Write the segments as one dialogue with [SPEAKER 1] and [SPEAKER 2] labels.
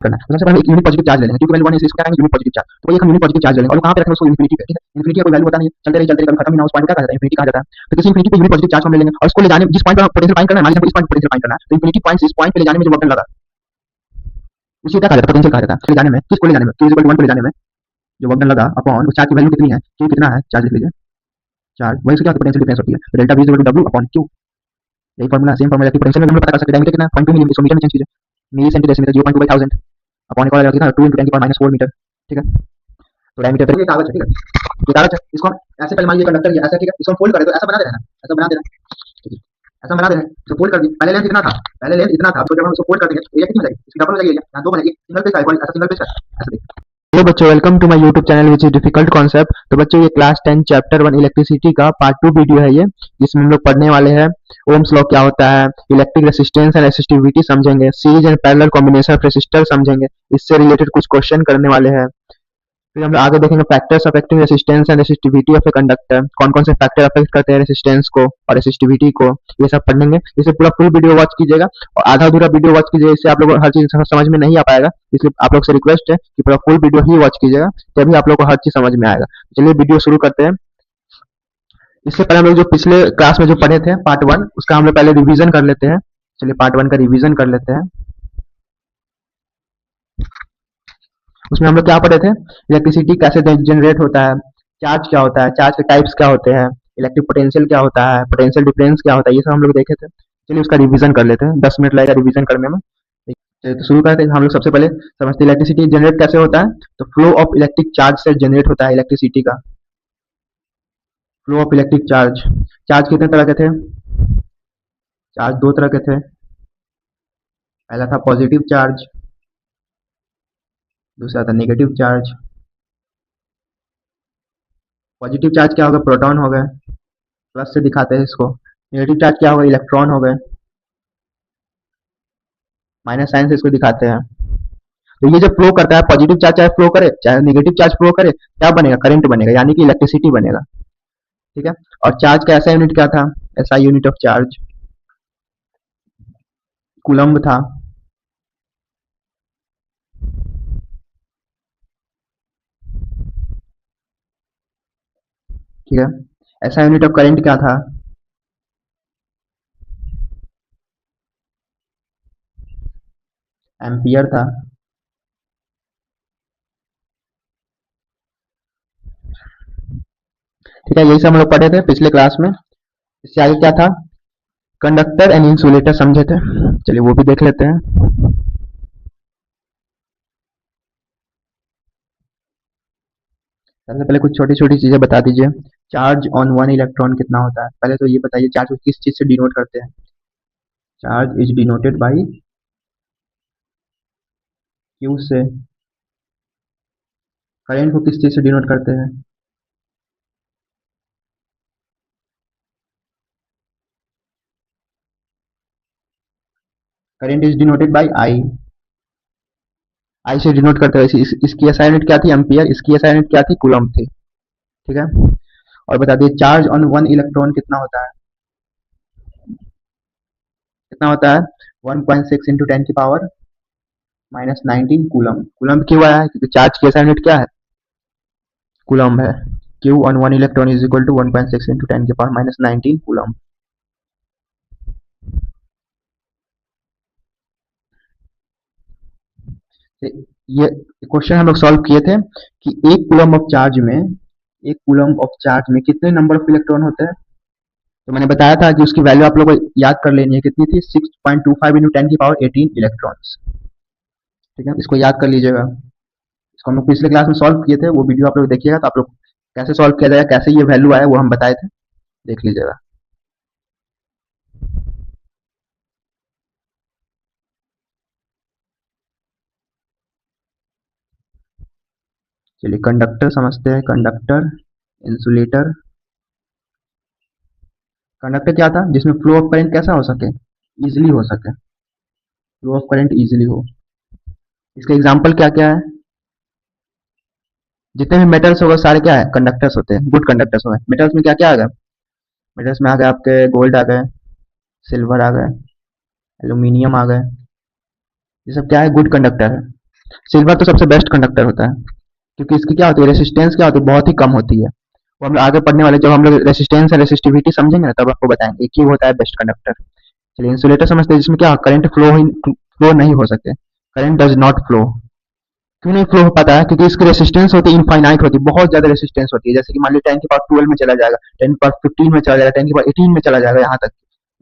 [SPEAKER 1] करना है। तो सबसे पहले हम एक यूनिट पॉजिटिव चार्ज ले लेंगे, क्योंकि वैल्यू 1 है इसलिए इसको क्या करेंगे यूनिट पॉजिटिव चार्ज। तो एक हम यूनिट पॉजिटिव चार्ज ले लेंगे और कहाँ पे रखेंगे उसको इन्फिनिटी पे, ठीक है। इन्फिनिटी का कोई वैल्यू होता नहीं है, चलते रहे कभी खत्म ही ना हो, उस पॉइंट को क्या कहा जाता है इन्फिनिटी कहा जाता है। तो किसी इन्फिनिटी पे यूनिट पॉजिटिव चार्ज को हम ले लेंगे और इसको ले जाने जिस पॉइंट पर पोटेंशियल फाइंड करना है, मान लीजिए हमको इस पॉइंट पोटेंशियल फाइंड करना है, तो इन्फिनिटी पॉइंट से इस पॉइंट पे ले जाने में जो वर्क डन लगा उसी क्या कहा जाता है पोटेंशियल कहा जाता है। ले जाने में किसको ले जाने में q 1 को ले जाने में जो वर्क डन लगा अपॉन उस चार्ज की वैल्यू कितनी है, q कितना है चार्ज लिख लीजिए, चार्ज वही से क्या पोटेंशियल डिफरेंस होती है। तो delta v w upon q, यही फार्मूला सेम फार्मूला की पोटेंशियल में हम लोग पता कर सकते हैं। डायमीटर कितना 0.2 मिली, इसको मीटर में चेंज कीजिए, मिली सेंटी डेसीमीटर 0.2/1000 अपॉन एक और कितना 2 × 10⁻⁴ मीटर, ठीक है। तो डायमीटर पे ये कागज है, ठीक है, ये कागज है, इसको हम ऐसे पहले मान लीजिए कंडक्टर ये ऐसा, ठीक है, इसको हम फोल्ड करें तो ऐसा बना दे रहे हैं, ऐसा बना दे रहे हैं, ठीक है, ऐसा बना दे रहे हैं, इसको फोल्ड कर दिए। पहले लेंथ इतना था, पहले लेंथ इतना था, तो जब हम इसको फोल्ड कर देंगे एरिया कितनी बनेगी, इसकी डबल हो जाएगी एरिया, यहाँ दो बनेगी, सिंगल पेज का ऐसा सिंगल पेज का ऐसा देखिए। हेलो बच्चों, welcome to my YouTube channel which is difficult concept. तो बच्चों ये क्लास 10 चैप्टर 1 इलेक्ट्रिसिटी का पार्ट 2 वीडियो है ये, जिसमें हम लोग पढ़ने वाले हैं ओम्स लॉ क्या होता है, इलेक्ट्रिक रेसिस्टेंस एंड रेसिस्टिविटी समझेंगे, series and parallel combination of resistor समझेंगे, इससे रिलेटेड कुछ क्वेश्चन करने वाले हैं। फिर हम लोग आगे देखेंगे factors affecting resistance and resistivity of a conductor, कौन कौन से फैक्टर अफेक्ट करते हैं रेसिस्टेंस को और रेसिस्टिविटी को, ये सब पढ़ेंगे। इसे पूरा फुल वीडियो वॉच कीजिएगा और आधा अधूरा वीडियो वॉच कीजिएगा, इससे आप लोग को हर चीज समझ में नहीं आ पाएगा, इसलिए आप लोग से रिक्वेस्ट है कि पूरा फुल वीडियो ही वॉच कीजिएगा, तभी आप लोग को हर चीज समझ में आएगा। चलिए वीडियो शुरू करते हैं। इससे पहले हम लोग जो पिछले क्लास में जो पढ़े थे पार्ट 1 उसका हम लोग पहले रिवीजन कर लेते हैं। चलिए पार्ट 1 का रिवीजन कर लेते हैं। उसमें हम लोग क्या पढ़े थे, इलेक्ट्रिसिटी कैसे जनरेट होता है, चार्ज क्या होता है, चार्ज के टाइप्स क्या होते हैं, इलेक्ट्रिक पोटेंशियल क्या होता है, पोटेंशियल डिफरेंस क्या होता है, ये सब हम लोग देखे थे। चलिए उसका रिवीजन कर लेते हैं, 10 मिनट लगेगा रिवीजन करने में। तो शुरू करते हैं। हम लोग सबसे पहले समझते हैं इलेक्ट्रिसिटी जनरेट कैसे होता है। तो फ्लो ऑफ इलेक्ट्रिक चार्ज से जनरेट होता है इलेक्ट्रिसिटी का, flow of electric charge. Charge कितने तरह के थे, चार्ज दो तरह के थे, पहला था पॉजिटिव चार्ज, दूसरा था नेगेटिव चार्ज। पॉजिटिव चार्ज क्या होगा, प्रोटॉन हो गए, प्लस से दिखाते हैं इसको। नेगेटिव चार्ज क्या होगा, इलेक्ट्रॉन हो गए, माइनस साइन से इसको दिखाते हैं। तो ये जब फ्लो करता है पॉजिटिव चार्ज चाहे फ्लो करे चाहे नेगेटिव चार्ज फ्लो करे, क्या बनेगा, करंट बनेगा, यानी कि इलेक्ट्रिसिटी बनेगा, ठीक है। और चार्ज का ऐसा यूनिट क्या था, ऐसा यूनिट ऑफ चार्ज कूलम्ब था, ठीक है। ऐसा यूनिट ऑफ करंट क्या था, एम्पियर था, ठीक है। यही सब हम लोग पढ़े थे पिछले क्लास में। इससे आगे क्या था, कंडक्टर एंड इंसुलेटर समझे थे, चलिए वो भी देख लेते हैं। सबसे पहले कुछ छोटी छोटी चीजें बता दीजिए। चार्ज ऑन वन इलेक्ट्रॉन कितना होता है, पहले तो ये बताइए चार्ज को किस चीज से डिनोट करते हैं। Charge is denoted by Q से। करंट को किस चीज से डिनोट करते हैं, current is denoted by I, I से डिनोट करते हैं। इसकी एसआई यूनिट क्या थी, एम्पियर, इसकी एसआई यूनिट क्या थी, कूलम्ब थी, ठीक है। और बता दिए चार्ज ऑन वन इलेक्ट्रॉन कितना होता है, कितना होता है 1.6 इंटू 10 की पावर -19 कूलम्ब। कूलम्ब क्यों आया है, क्योंकि चार्ज की एसआई यूनिट क्या है, कूलम्ब है। Q on one electron is equal to 1.6 into 10 की पावर -19 कूलम्ब। ये क्वेश्चन हम लोग सॉल्व किए थे कि एक कूलम्ब ऑफ चार्ज में, एक कूलम्ब ऑफ चार्ज में कितने नंबर ऑफ इलेक्ट्रॉन होते हैं। तो मैंने बताया था कि उसकी वैल्यू आप लोग को याद कर लेनी है, कितनी थी 6.25 इंटू 10 की पावर 18 इलेक्ट्रॉन्स, ठीक है। इसको याद कर लीजिएगा। इसको हम लोग पिछले क्लास में सॉल्व किए थे, वो वीडियो आप लोग देखिएगा तो आप लोग कैसे सॉल्व किया जाएगा, कैसे ये वैल्यू आया वो हम बताए थे, देख लीजिएगा। चलिए कंडक्टर समझते हैं, कंडक्टर, इंसुलेटर। कंडक्टर क्या था, जिसमें फ्लो ऑफ करंट कैसा हो सके, इजिली हो सके, फ्लो ऑफ करंट इजिली हो। इसके एग्जांपल क्या क्या है, जितने भी मेटल्स होगा सारे क्या है, कंडक्टर्स होते हैं, गुड कंडक्टर्स होंगे। मेटल्स में क्या क्या आ गया, मेटल्स में आ गए आपके गोल्ड आ गए, सिल्वर आ गए, एल्यूमिनियम आ गए, ये सब क्या है, गुड कंडक्टर है। सिल्वर तो सबसे बेस्ट कंडक्टर होता है, क्योंकि इसकी क्या होती है, रेसिस्टेंस क्या होती है, बहुत ही कम होती है। वो हम लोग आगे पढ़ने वाले, जब हम लोग रेसिस्टेंस और रेसिस्टिविटी समझेंगे ना, तब आपको बताएंगे क्यों होता है बेस्ट कंडक्टर। चलिए इंसुलेटर समझते हैं, जिसमें क्या करंट फ्लो नहीं हो सके, करंट डज नॉट फ्लो। क्यों नहीं फ्लो हो पाता है? क्योंकि इसकी रेसिस्टेंस होती है इनफाइनाइट होती है, बहुत ज्यादा रेसिस्टेंस होती है। जैसे कि मान लीजिए 10 की पावर 12 में चला जाएगा, 10 की पावर 15 में चला जाएगा, 10 की पावर 18 में चला जाएगा, यहाँ तक।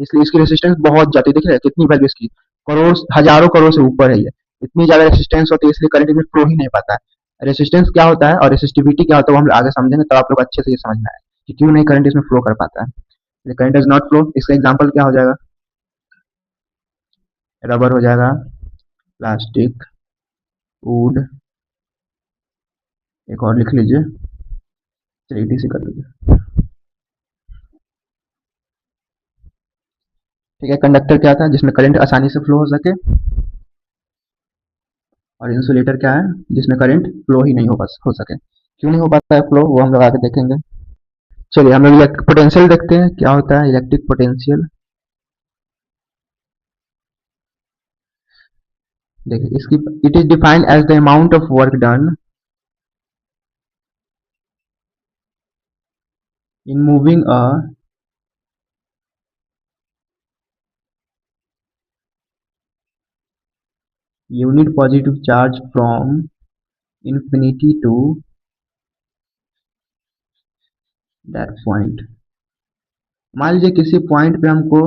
[SPEAKER 1] इसलिए इसकी रेसिस्टेंस बहुत जाती है। देख रहे हैं कितनी वैल्यू इसकी, करोड़, हजारों करोड़ से ऊपर है ये। इतनी ज्यादा रेसिस्टेंस होती है, इसलिए करंट में फ्लो ही नहीं पाता है। रेसिस्टेंस क्या होता है और रेसिस्टिविटी क्या होता है, वो हम आगे समझेंगे, तो आप लोग अच्छे से ये समझना है कि क्यों नहीं करंट इसमें फ्लो कर पाता है। करंट डज नॉट फ्लो, इसका एग्जाम्पल क्या हो जाएगा, रबर हो जाएगा, प्लास्टिक, वुड, एक और लिख लीजिए, चलिए ईटीसी कर लीजिए। ठीक है, कंडक्टर क्या था, जिसमें करंट आसानी से फ्लो हो सके, और इंसुलेटर क्या है, जिसमें करंट फ्लो ही नहीं हो सके। क्यों नहीं हो पाता है फ्लो, वो हम लोग आगे देखेंगे। चलिए हम लोग इलेक्ट्रिक पोटेंशियल देखते हैं, क्या होता है इलेक्ट्रिक पोटेंशियल। देखिए इसकी, it is defined as the amount of work done in moving a unit positive charge from infinity to that point. मान लीजिए किसी पॉइंट पे हमको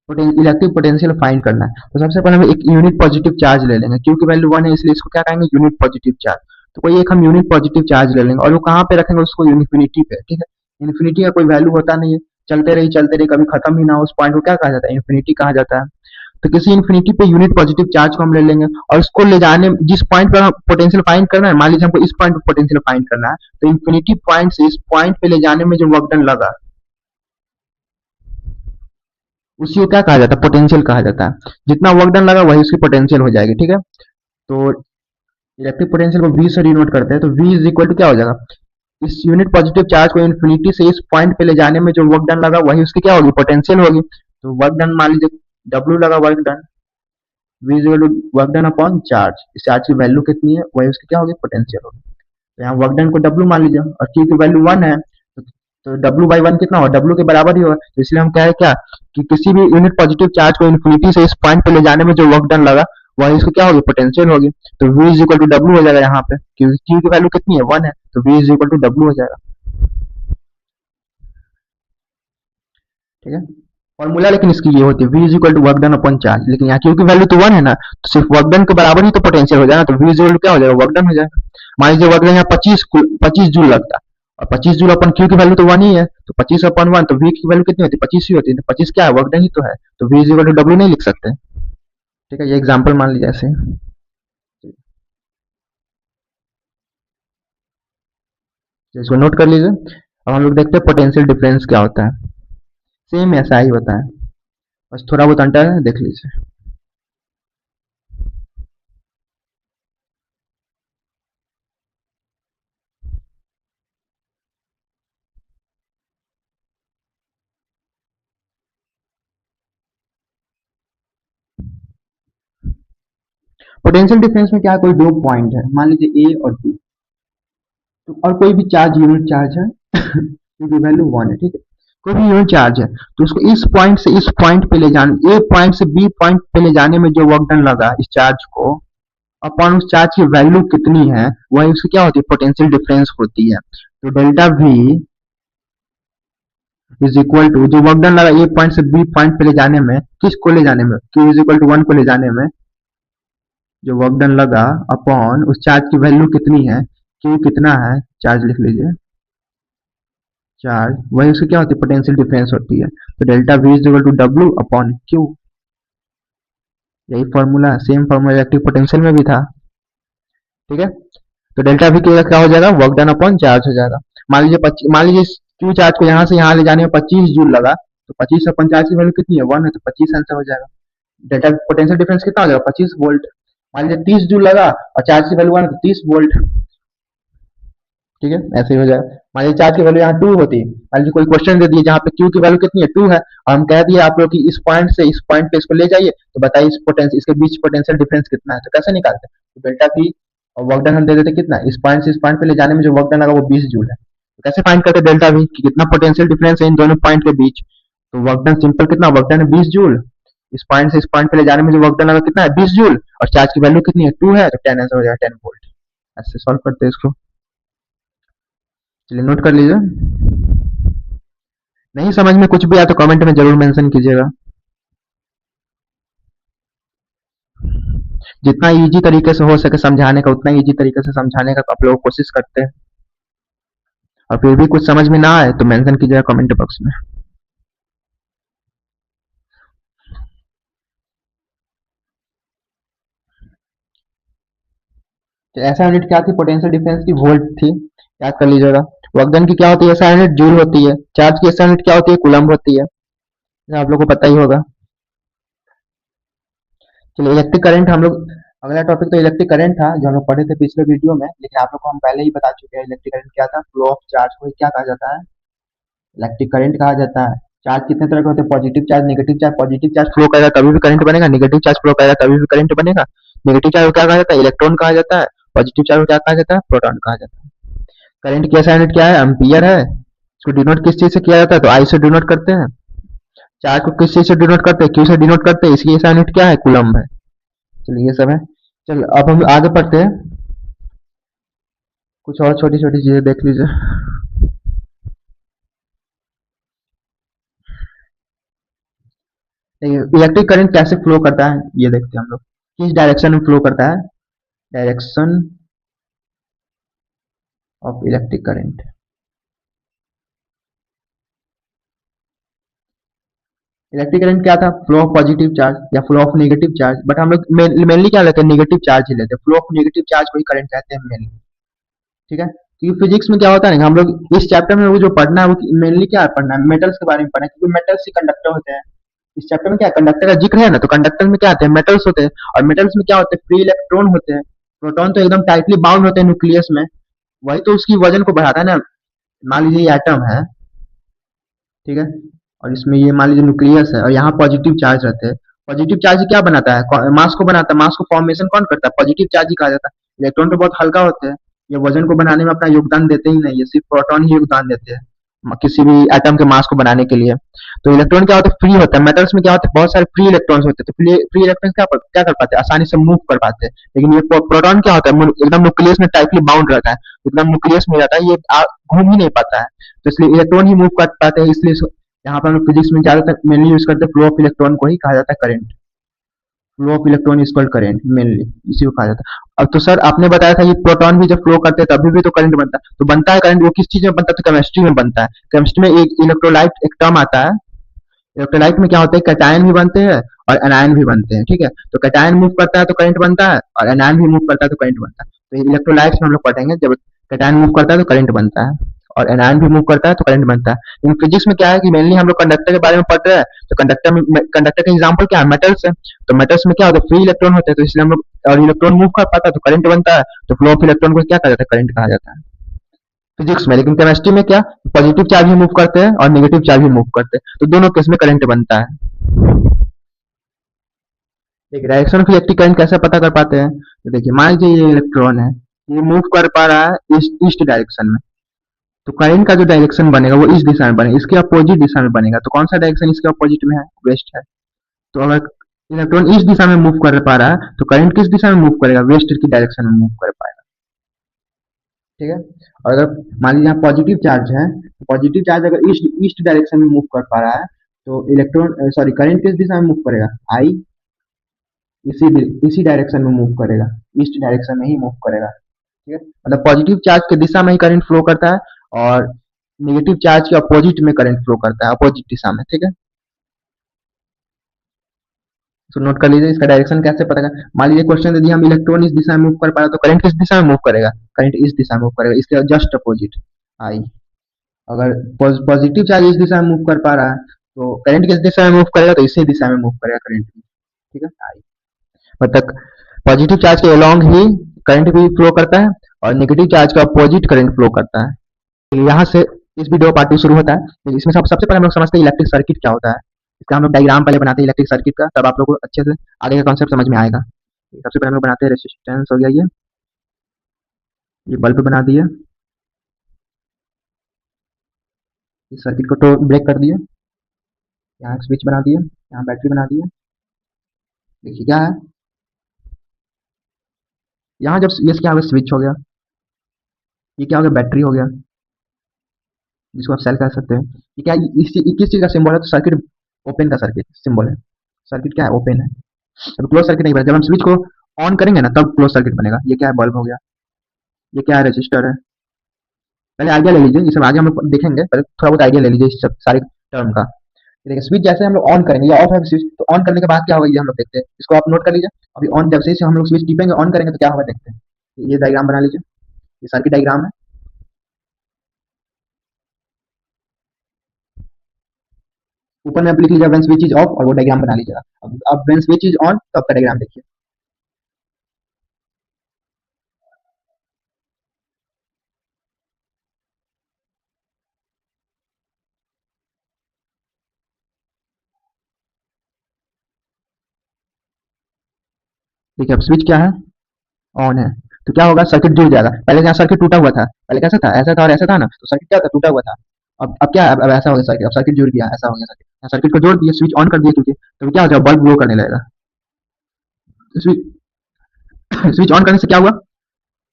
[SPEAKER 1] इलेक्ट्रिक पोटेंशियल फाइंड करना है, तो सबसे पहले हम एक यूनिट पॉजिटिव चार्ज ले लेंगे, क्योंकि वैल्यू 1 है इसलिए इसको क्या कहेंगे, यूनिट पॉजिटिव चार्ज। तो कोई एक हम यूनिट पॉजिटिव चार्ज ले लेंगे और वो कहाँ पे रखेंगे, उसको इन्फिनिटी पे। ठीक है, इन्फिनिटी का कोई वैल्यू होता नहीं है, चलते रही कभी खत्म ही ना हो, उस पॉइंट को क्या कहा जाता है, इन्फिनिटी कहा जाता है। तो किसी इन्फिनिटी पे यूनिट पॉजिटिव चार्ज को हम ले लेंगे, और उसको ले जाने, जिस पॉइंट पर हम पोटेंशियल फाइंड करना है, मान लीजिए हमको इस पॉइंट पर पोटेंशियल फाइंड करना है, तो इन्फिनिटी पॉइंट से इस पॉइंट पे ले जाने में जो वर्क डन लगा, उसी को क्या कहा जाता है, पोटेंशियल कहा जाता है। जितना वर्क डन लगा वही उसकी पोटेंशियल हो जाएगी। ठीक है, तो इलेक्ट्रिक पोटेंशियल को V से डिनोट करते हैं, तो V इज इक्वल टू क्या हो जाएगा, इस यूनिट पॉजिटिव चार्ज को इन्फिनिटी से इस पॉइंट पे ले जाने में जो वर्क डन लगा वही उसकी क्या होगी, पोटेंशियल होगी। तो वर्क डन मान लीजिए W लगा work done, V is equal to work done upon charge, इस चार्ज की वैल्यू कितनी है वही उसकी क्या होगी, पोटेंशियल होगी। तो यहाँ वर्क डन को W मान लीजिए, और Q की वैल्यू 1 है, तो W बाई 1 कितना होगा, W के बराबर ही होगा। तो इसलिए हम क्या है क्या, कि किसी भी यूनिट पॉजिटिव चार्ज को इन्फिनिटी से इस पॉइंट पे ले जाने में जो वर्क डन लगा वही इसको क्या होगी, पोटेंशियल होगी। तो V is equal to W हो जाएगा यहाँ पे, क्योंकि Q की वैल्यू कितनी है, 1 है, तो V is equal to W हो जाएगा। ठीक है, फॉर्मूला लेकिन इसकी ये होती है, V is equal to work done upon charge, लेकिन यहाँ Q की वैल्यू तो 1 है ना, तो सिर्फ वर्क डन के बराबर ही तो पोटेंशियल हो जाएगा, तो V इज इक्वल टू क्या हो जाएगा, वर्क डन हो जाएगा। मान लीजिए वर्क डन यहाँ 25 जूल लगता है, और 25 जूल अपन Q की वैल्यू तो 1 ही है, तो 25 अपॉन 1, तो V की वैल्यू कितनी होती है, 25 ही होती है। तो 25 क्या है, वर्क डन ही तो है, तो V is equal to W नहीं लिख सकते। ठीक है, ये एग्जाम्पल मान लीजिए ऐसे। तो इसको नोट कर लीजिए। अब हम लोग देखते हैं पोटेंशियल डिफरेंस क्या होता है। सेम ऐसा ही होता है, बस थोड़ा बहुत अंतर है, देख लीजिए। पोटेंशियल डिफरेंस में क्या है, कोई दो पॉइंट है, मान लीजिए ए और बी, तो और कोई भी चार्ज यूनिट चार्ज है क्योंकि वैल्यू 1 है। ठीक है, कोई भी यूनिट चार्ज है, तो उसको इस पॉइंट से इस पॉइंट पे ले जाने, ए पॉइंट से बी पॉइंट पे ले जाने में जो वर्क डन लगा इस चार्ज को, अपॉन उस चार्ज की वैल्यू कितनी है, वही उसकी क्या होती है, पोटेंशियल डिफरेंस होती है। तो delta V is equal to जो वर्क डन लगा ए पॉइंट से बी पॉइंट पे ले जाने में, किसको ले जाने में, Q इज इक्वल टू 1 को ले जाने में जो वर्क डन लगा, अपॉन उस चार्ज की वैल्यू कितनी है, Q कितना है, चार्ज लिख लीजिए, चार्ज, वही उसकी क्या होती है, पोटेंशियल डिफरेंस होती है। तो delta V is equal to W upon Q। यही formula, same formula electric potential में भी था। ठीक है, तो डेल्टा V क्या हो जाएगा, वर्क डन अपॉन चार्ज हो जाएगा। मान लीजिए Q चार्ज को यहाँ से यहाँ ले जाने में 25 जूल लगा, तो 25 अपॉन चार्ज की वैल्यू कितनी है, 1 है, तो 25 आंसर हो जाएगा। डेल्टा पोटेंशियल डिफरेंस कितना हो जाएगा, 25 वोल्ट। मान लीजिए 30 जूल लगा और चार्ज की वैल्यू 1 है, तो 30 वोल्ट। ठीक है, ऐसे ही हो जाएगा। मान लीजिए चार्ज की वैल्यू यहाँ 2 होती है, मान लीजिए कोई क्वेश्चन दे दिए जहाँ पे Q की वैल्यू कितनी है, 2 है, और हम कह दिए आप लोग कि इस पॉइंट से इस पॉइंट पे इसको ले जाइए, तो बताइए इस पोटेंशियल इसके बीच पोटेंशियल डिफरेंस कितना है, तो कैसे निकालते हैं? तो डेल्टा पी और वर्क डन हम दे देते कितना, इस पॉइंट से इस पॉइंट पे ले जाने में जो वर्क डन लगा वो 20 जूल है। तो कैसे फाइंड करते डेल्टा वी कि कितना पोटेंशियल डिफरेंस है इन दोनों पॉइंट के बीच? तो वर्क डन सिंपल, कितना वर्क डन है 20 जूल, इस पॉइंट से इस पॉइंट पे ले जाने में जो वर्क डन लगा कितना है 20 जूल, और चार्ज की वैल्यू कितनी है 2 है, तो 10 आंसर हो जाएगा 10 वोल्ट। ऐसे सॉल्व करते हैं इसको, चलिए नोट कर लीजिए। नहीं समझ में कुछ भी आया तो कमेंट में जरूर मेंशन कीजिएगा। जितना इजी तरीके से हो सके समझाने का उतना इजी तरीके से समझाने का आप लोग कोशिश करते हैं, और फिर भी कुछ समझ में ना आए तो मेंशन कीजिएगा कमेंट बॉक्स में। तो ऐसा यूनिट क्या थी, पोटेंशियल डिफरेंस की वोल्ट थी, याद कर लीजिएगा। वर्कडन की क्या होती है, ऐसा यूनिट जूल होती है। चार्ज की ऐसा यूनिट क्या होती है, कूलम्ब होती है, ये आप लोगों को पता ही होगा। चलिए इलेक्ट्रिक करंट हम लोग, अगला टॉपिक तो इलेक्ट्रिक करंट था जो हम लोग पढ़े थे पिछले वीडियो में, लेकिन आप लोग को हम पहले ही बता चुके हैं इलेक्ट्रिक करंट क्या था। फ्लो ऑफ चार्ज को क्या कहा जाता है, इलेक्ट्रिक करंट कहा जाता है। चार्ज कितने तरह के होते हैं, positive charge, negative charge. Positive charge flow करेगा तभी भी करंट बनेगा, नेगेटिव चार्ज फ्लो करेगा तभी भी करंट बनेगा। नेगेटिव चार्ज को क्या कहा जाता है, इलेक्ट्रॉन कहा जाता है। पॉजिटिव चार्ज को क्या कहा जाता है, प्रोटॉन कहा जाता है। करंट की ऐसा यूनिट क्या है, एम्पियर है। इसको डिनोट किस चीज से किया जाता है, तो आई से डिनोट करते हैं। चार्ज को किस चीज से डिनोट करते हैं, क्यू से डिनोट करते हैं, इसकी ऐसा यूनिट क्या है, कूलम्ब है। चलिए ये सब है। चलो अब हम आगे पढ़ते हैं, कुछ और छोटी छोटी चीजें देख लीजिए। इलेक्ट्रिक करंट कैसे फ्लो करता है ये देखते हैं हम लोग, किस डायरेक्शन में फ्लो करता है, direction of electric current. Electric current क्या था, फ्लो ऑफ पॉजिटिव चार्ज या flow of negative charge, but हम लोग मेनली क्या लेते हैं, नेगेटिव चार्ज ही लेते हैं। फ्लो ऑफ नेगेटिव चार्ज को ही करंट कहते हैं मेनली, ठीक है। क्योंकि फिजिक्स में क्या होता है ना, हम लोग इस चैप्टर में वो जो पढ़ना है वो मेनली क्या पढ़ना है, मेटल्स के बारे में पढ़ना है, क्योंकि मेटल्स ही कंडक्टर होते हैं। इस चैप्टर में क्या कंडक्टर का जिक्र है ना, तो कंडक्टर में क्या आते हैं, मेटल्स होते हैं, और मेटल्स में क्या होते हैं, फ्री इलेक्ट्रॉन होते हैं। प्रोटॉन तो एकदम टाइटली बाउंड होते हैं न्यूक्लियस में, वही तो उसकी वजन को बढ़ाता है ना। मान लीजिए ये एटम है, ठीक है, और इसमें ये मान लीजिए न्यूक्लियस है, और यहाँ पॉजिटिव चार्ज रहते हैं। पॉजिटिव चार्ज क्या बनाता है, मास को बनाता है। मास को फॉर्मेशन कौन करता है, पॉजिटिव चार्ज ही कहा जाता है। इलेक्ट्रॉन तो बहुत हल्का होते हैं, ये वजन को बनाने में अपना योगदान देते ही नहीं, ये सिर्फ प्रोटॉन ही योगदान देते हैं किसी भी एटम के मास को बनाने के लिए। तो इलेक्ट्रॉन क्या होता है, फ्री होता है। मेटल्स में क्या होता है, बहुत सारे फ्री इलेक्ट्रॉन्स होते हैं, तो फ्री इलेक्ट्रॉन्स क्या कर पाते हैं, आसानी से मूव कर पाते हैं। लेकिन ये प्रोटॉन क्या होता है, एकदम न्यूक्लियस में टाइटली बाउंड रहता है, एकदम न्यूक्लियस में रहता है, ये घूम ही नहीं पाता है। तो इसलिए इलेक्ट्रॉन ही मूव कर पाते हैं, इसलिए यहाँ पर हम फिजिक्स में ज्यादातर मेनली यूज करते हैं फ्लो ऑफ इलेक्ट्रॉन को ही कहा जाता है current. Flow of electron is called current, mainly इसी को कहा जाता है। अब तो सर आपने बताया था ये प्रोटॉन भी जब फ्लो करते हैं तभी भी तो करंट बनता है, तो बनता है करंट वो किस चीज में बनता है, तो केमिस्ट्री में बनता है। केमिस्ट्री में एक इलेक्ट्रोलाइट एक टर्म आता है, इलेक्ट्रोलाइट में क्या होता है, कैटायन भी बनते हैं और एनायन भी बनते हैं, ठीक है। तो कैटायन मूव करता है तो करंट बनता है, और एनायन भी मूव करता है तो करंट बनता है। तो इलेक्ट्रोलाइट्स में हम लोग पढ़ेंगे, जब कैटायन मूव करता है तो करंट बनता है, और एनायन भी मूव करता है तो करंट बनता है। लेकिन फिजिक्स में क्या है कि मेनली हम लोग कंडक्टर के बारे में पढ़ रहे हैं, तो कंडक्टर का एग्जाम्पल क्या है, मेटल्स है। तो मेटल्स में क्या होता है, फ्री इलेक्ट्रॉन होते हैं, तो इसलिए हम लोग, और इलेक्ट्रॉन मूव कर पाता है तो करंट बनता है। तो फ्लो ऑफ इलेक्ट्रॉन को क्या कहा जाता है, करंट कहा जाता है फिजिक्स में। लेकिन केमिस्ट्री में क्या, पॉजिटिव चार्ज भी मूव करते हैं और नेगेटिव चार्ज भी मूव करते हैं, तो दोनों केस में करंट बनता है। एक डायरेक्शन ऑफ इलेक्ट्रिक करंट कैसे पता कर पाते हैं, तो देखिए मान लीजिए ये इलेक्ट्रॉन है, ये मूव कर पा रहा है ईस्ट डायरेक्शन में, तो करंट का जो डायरेक्शन बनेगा वो इस दिशा में बनेगा, इसके अपोजिट दिशा में बनेगा। तो कौन सा डायरेक्शन इसके अपोजिट में है, वेस्ट है। तो अगर इलेक्ट्रॉन इस दिशा में मूव कर पा रहा है तो करंट किस दिशा में मूव करेगा, वेस्ट की डायरेक्शन में मूव कर पाएगा, ठीक है। और अगर मान लीजिए यहाँ पॉजिटिव चार्ज है, तो पॉजिटिव चार्ज अगर ईस्ट ईस्ट डायरेक्शन में मूव कर पा रहा है, तो इलेक्ट्रॉन सॉरी करंट किस दिशा में मूव करेगा, आई इसी इसी डायरेक्शन में मूव करेगा, ईस्ट डायरेक्शन में ही मूव करेगा, ठीक है। मतलब पॉजिटिव चार्ज की दिशा में ही करंट फ्लो करता है, और नेगेटिव चार्ज के अपोजिट में करंट फ्लो करता है, अपोजिट दिशा में, ठीक है। तो नोट कर लीजिए इसका डायरेक्शन कैसे पता करें। मान लीजिए क्वेश्चन दे दिया, हम इलेक्ट्रॉन इस दिशा में मूव कर पा रहा है, तो करंट किस दिशा में मूव करेगा, करंट इस दिशा में मूव करेगा, इसके जस्ट अपोजिट आई। अगर पॉजिटिव चार्ज इस दिशा में मूव कर पा रहा है तो करंट किस दिशा में मूव करेगा, तो इसी दिशा में मूव करेगा करंट भी, ठीक है आई। मतलब पॉजिटिव चार्ज के अलोंग ही करंट भी फ्लो करता है, और नेगेटिव चार्ज का अपोजिट करंट फ्लो करता है। तो यहाँ से इस वीडियो पार्ट 2 शुरू होता है। तो इसमें सबसे पहले हम लोग समझते हैं इलेक्ट्रिक सर्किट क्या होता है। इसका हम लोग डायग्राम पहले बनाते हैं इलेक्ट्रिक सर्किट का, तब आप लोग को अच्छे से आगे का कॉन्सेप्ट समझ में आएगा। सबसे पहले हम लोग बनाते हैं रेजिस्टेंस हो गया ये बल्ब बना दिया, इस सर्किट को तो ब्रेक कर दिया, यहाँ स्विच बना दिया, यहाँ बैटरी बना दिया। देखिए क्या है, यहाँ जब ये क्या हो गया, स्विच हो गया, ये क्या हो गया, बैटरी हो गया, जिसको आप सेल कह सकते हैं। ये क्या, किस चीज का सिंबल है, तो सर्किट ओपन का सर्किट सिंबल है। सर्किट क्या है, ओपन है। अब क्लोज सर्किट नहीं बनेगा, जब हम स्विच को ऑन करेंगे ना तब क्लोज सर्किट बनेगा। ये क्या है, बल्ब हो गया, ये क्या है, रजिस्टर है। पहले आइडिया ले लीजिए, ये सब आगे हम लोग देखेंगे, पहले थोड़ा बहुत आइडिया ले लीजिए इस सब सारे टर्म का। देखिए स्विच जैसे हम लोग ऑन करेंगे, ये ऑफ है स्विच, तो ऑन करने के बाद क्या होगा ये हम लोग देखते हैं। इसको आप नोट कर लीजिए। अभी ऑन जब से हम लोग स्विच टिपेंगे, ऑन करेंगे तो क्या होगा देखते हैं। ये डायग्राम बना लीजिए, ये सर्किट डायग्राम है। ऊपर में आप लिख लीजिए व्हेन स्विच इज ऑफ और वो डायग्राम बना लीजिएगा। अब व्हेन स्विच इज ऑन तो आपका डायग्राम देखिए। देखिए अब स्विच क्या है, ऑन है, तो क्या होगा, सर्किट जुड़ जाएगा। पहले यहाँ सर्किट टूटा हुआ था, पहले कैसा था, ऐसा था और ऐसा था ना, तो सर्किट क्या था, टूटा हुआ था। अब क्या है, अब ऐसा हो गया सर्किट, अब सर्किट जुड़ गया, ऐसा हो गया सर्किट। यहाँ सर्किट को जोड़ दिया, स्विच ऑन कर दिया, क्योंकि तो क्या हो जाएगा, बल्ब ग्लो करने लगेगा। स्विच स्विच ऑन करने से क्या हुआ,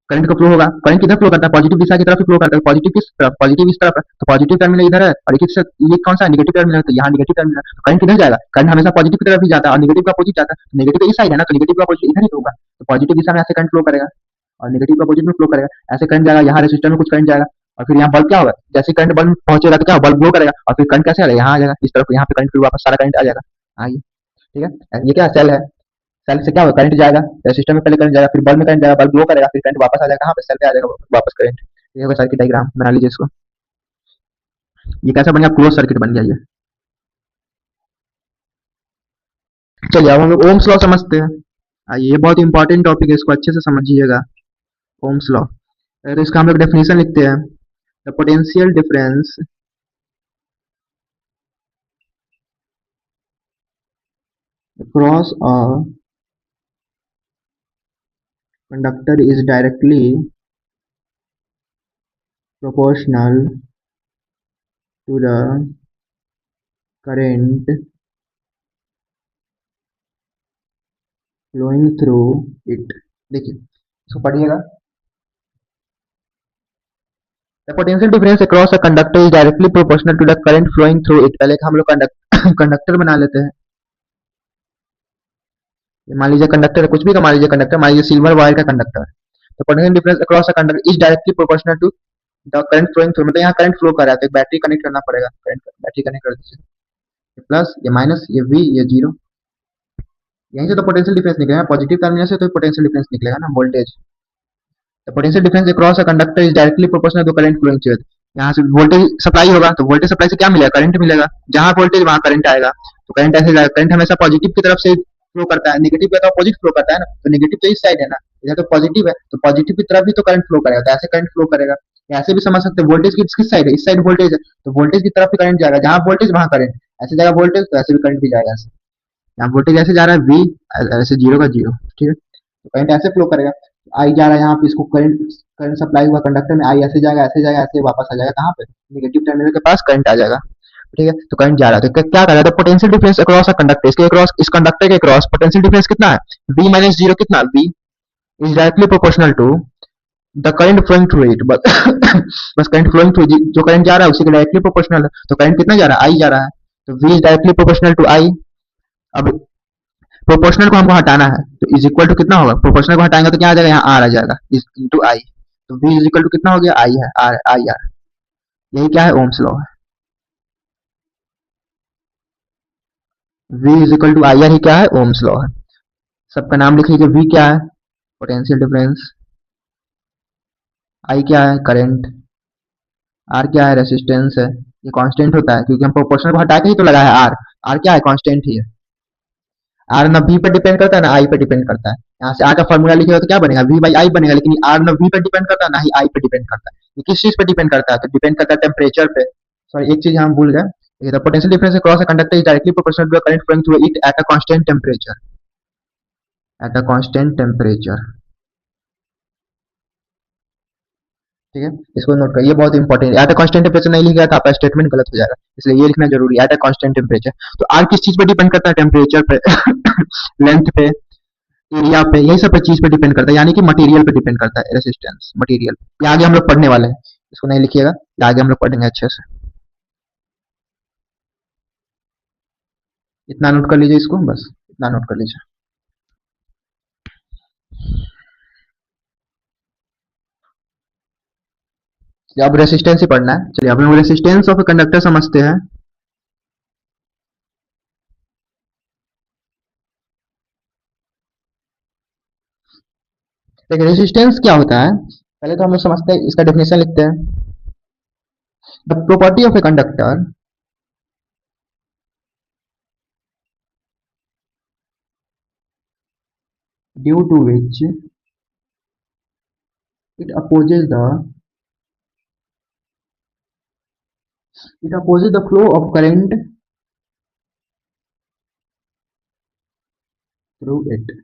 [SPEAKER 1] करंट का फ्लो होगा। करंट किधर फ्लो करता है, पॉजिटिव दिशा की तरफ फ्लो करता है। पॉजिटिव किस तरफ, पॉजिटिव इस तरफ है, तो पॉजिटिव टर्मिनल इधर है और ये कौन सा है, नेगेटिव टर्मिनल है, तो यहाँ नेगेटिव टर्मिनल है। तो करंट किधर जाएगा, करंट हमेशा पॉजिटिव की तरफ ही जाता है और नेगेटिव का अपोजिट जाता है। तो नेगेटिव इस साइड है ना, तो नेगेटिव का अपोजिट इधर ही होगा। तो पॉजिटिव दिशा में ऐसे करंट फ्लो करेगा और नेगेटिव का अपोजिट में फ्लो करेगा। ऐसे करंट जाएगा, यहाँ रेजिस्टर में कुछ करंट जाएगा और फिर यहाँ बल्ब क्या होगा, जैसे करंट बल्ब पहुंचेगा तो क्या बल्ब ग्लो करेगा और फिर करंट कैसे आएगा, यहाँ आ जाएगा इस तरफ, यहाँ पे करंट फिर वापस सारा करंट आ जाएगा। आइए ठीक है, ये क्या सेल है, सेल से क्या होगा, करंट जाएगा रेसिस्टर में, पहले करंट जाएगा, फिर बल्ब में करंट जाएगा, बल्ब ग्लो करेगा, फिर करंट वापस आ जाएगा कहाँ पे, सेल पे आ जाएगा वापस करंट। ये होगा सर्किट डायग्राम, बना लीजिए इसको। ये कैसा बन गया, क्लोज सर्किट बन गया ये। चलिए अब हम लोग ओम्स लॉ समझते हैं। ये बहुत इंपॉर्टेंट टॉपिक है, इसको अच्छे से समझिएगा। ओम्स लॉ, तो इसका हम लोग डेफिनेशन लिखते हैं। The potential difference across a conductor is directly proportional to the current flowing through it। देखिए इसको पढ़िएगा। The potential difference across a conductor is directly proportional to the current flowing through it। पहले हम लोग conductor बना लेते हैं। मान लीजिए कंडक्टर है, कुछ भी का मान लीजिए कंडक्टर, मान लीजिए सिल्वर वायर का कंडक्टर। तो potential difference across a conductor is directly proportional to the current flowing through. मतलब यहाँ करंट फ्लो कर रहा है तो एक बैटरी कनेक्ट करना पड़ेगा, करंट बैटरी कनेक्ट कर दीजिए, प्लस ये माइनस, ये वी, ये जीरो। यहीं से तो पोटेंशियल डिफरेंस निकलेगा, पॉजिटिव टर्मिनल से तो पोटेंशियल डिफरेंस निकलेगा ना, voltage. The potential difference across a conductor is directly proportional to current flowing through. यहाँ से वोल्टेज सप्लाई होगा तो वोल्टेज सप्लाई से क्या मिलेगा, करंट मिलेगा। जहां वोल्टेज वहां करंट आएगा, तो करंट ऐसे जाएगा। करंट हमेशा पॉजिटिव की तरफ से फ्लो करता है, नेगेटिव का तो अपोजिट फ्लो करता है ना। तो नेगेटिव तो इस साइड है ना, इधर तो पॉजिटिव है, तो पॉजिटिव की तरफ भी तो करंट फ्लो करेगा, तो ऐसे करंट फ्लो करेगा। ऐसे भी समझ सकते हैं, वोल्टेज किस साइड है, इस साइड वोल्टेज है, तो वोल्टेज की तरफ भी करंट जाएगा, जहां वोल्टेज वहां करंट। ऐसे जाएगा वोल्टेज तो ऐसे भी करंट भी जाएगा। ऐसे यहाँ वोल्टेज ऐसे जा रहा है वी, ऐसे जीरो का जीरो, ठीक है। तो करंट ऐसे फ्लो करेगा, आई जा रहा है यहाँ पे, इसको करंट करंट सप्लाई हुआ कंडक्टर में, आई ऐसे जाएगा, ऐसे जाएगा, ऐसे वापस आ जाएगा कहाँ पे, नेगेटिव टर्मिनल के पास करंट आ जाएगा, ठीक है। तो करंट जा रहा है, तो क्या कर रहा है, तो potential difference across a conductor, इसके अक्रॉस, इस कंडक्टर के अक्रॉस पोटेंशियल डिफरेंस कितना है, v माइनस जीरो, कितना v is directly proportional to the current flowing through it. बस करंट फ्लोइंग थ्रू, जो करंट जा रहा है उसी के डायरेक्टली प्रोपोर्शनल है। तो करंट कितना जा रहा है, i जा रहा है, तो v is directly proportional to i। अब प्रोपोर्शनल को हमको हटाना है, तो इज इक्वल टू कितना होगा, प्रोपोर्शनल को हटाएंगे तो क्या आ जाएगा, यहाँ आर आ जाएगा, इज इनटू आई। तो v इज इक्वल टू कितना हो गया, आई है, आर, आई आर। यही क्या है, ओम्स लॉ है। v is equal to I R ही क्या है, ओम्स लॉ है। सबका नाम लिख लीजिए। v क्या है, पोटेंशियल डिफरेंस, i क्या है, करंट, r क्या है, रेसिस्टेंस है। ये कांस्टेंट होता है क्योंकि हम प्रोपोर्शनल को हटा के ही तो लगा है r। r क्या है, कांस्टेंट ही है। r ना v पे डिपेंड करता है ना i पे डिपेंड करता है। यहाँ से आर का फॉर्मूला लिखेगा तो क्या बनेगा, वी बाई आई बनेगा, लेकिन आर ना वी पे डिपेंड करता है ना ही आई पे डिपेंड करता है। ये किस चीज पे डिपेंड करता है, तो डिपेंड करता है टेम्परेचर पे। सॉरी एक चीज हम भूल गए, the potential difference across a conductor is directly proportional to the current flowing through it at a constant temperature, at a constant temperature. ठीक है, इसको नोट करिए, बहुत इंपॉर्टेंट है। एट अ कांस्टेंट टेम्परेचर नहीं लिखा था आपका स्टेटमेंट गलत हो जाएगा, इसलिए ये लिखना जरूरी है, एट अ कांस्टेंट टेम्परेचर। तो आर किस चीज पे डिपेंड करता है, टेम्परेचर पे लेंथ पे, एरिया पे, यही सब पे चीज पे डिपेंड करता है, यानी कि मटेरियल पे डिपेंड करता है, रेसिस्टेंस मटेरियल। ये आगे हम लोग पढ़ने वाले हैं, इसको नहीं लिखिएगा, ये आगे हम लोग पढ़ेंगे अच्छे से। इतना नोट कर लीजिए, इसको बस इतना नोट कर लीजिए। अब रेसिस्टेंस ही पढ़ना है, चलिए अब हम रेसिस्टेंस ऑफ कंडक्टर समझते हैं। देखिए रेसिस्टेंस क्या होता है, पहले तो हम लोग समझते हैं, इसका डेफिनेशन लिखते हैं। The property of a conductor due to which it opposes the flow of current through it।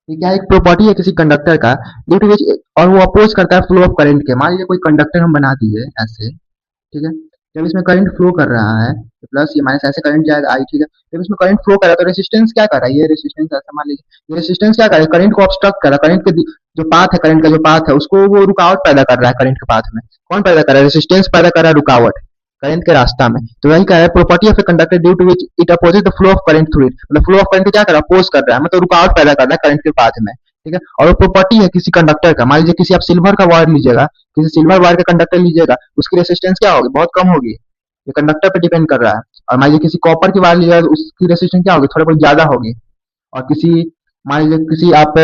[SPEAKER 1] ये क्या एक प्रॉपर्टी है किसी कंडक्टर का, ड्यू टू विच, और वो अपोज करता है फ्लो ऑफ करंट के। मान लीजिए कोई कंडक्टर हम बना दिए ऐसे, ठीक है, जब इसमें करंट फ्लो कर रहा है तो प्लस ये माइनस ऐसे करंट जाएगा आई, ठीक है, जब इसमें करंट फ्लो कर रहा है तो रेसिस्टेंस क्या कर रहा है, ये रेसिस्टेंस ऐसा मान लीजिए, ये रेसिस्टेंस क्या कर रहा है, करंट को ऑब्स्ट्रक्ट कर रहा है, करंट के जो पाथ है, करंट का जो पाथ है उसको वो रुकावट पैदा कर रहा है करंट के पाथ में। कौन पैदा कर रहा है, रेसिस्टेंस पैदा कर रहा है, रुकावट करंट के रास्ता में। तो वही कह रहा है property of a conductor due to which it opposes the flow of current through it, मतलब फ्लो ऑफ करंट को क्या कर रहा है, अपोज कर रहा है, मतलब रुकावट पैदा कर रहा है करंट के पाथ में। ठीक है, और वो प्रॉपर्टी है किसी कंडक्टर का, मान लीजिए किसी आप सिल्वर का वायर लीजिएगा, किसी सिल्वर वायर का कंडक्टर लीजिएगा, उसकी रेसिस्टेंस क्या होगी, बहुत कम होगी, ये कंडक्टर पे डिपेंड कर रहा है। और मान लीजिए किसी कॉपर की वायर लीजिएगा तो उसकी रेसिस्टेंस क्या होगी, थोड़ा बहुत ज्यादा होगी। और किसी, मान लीजिए किसी आप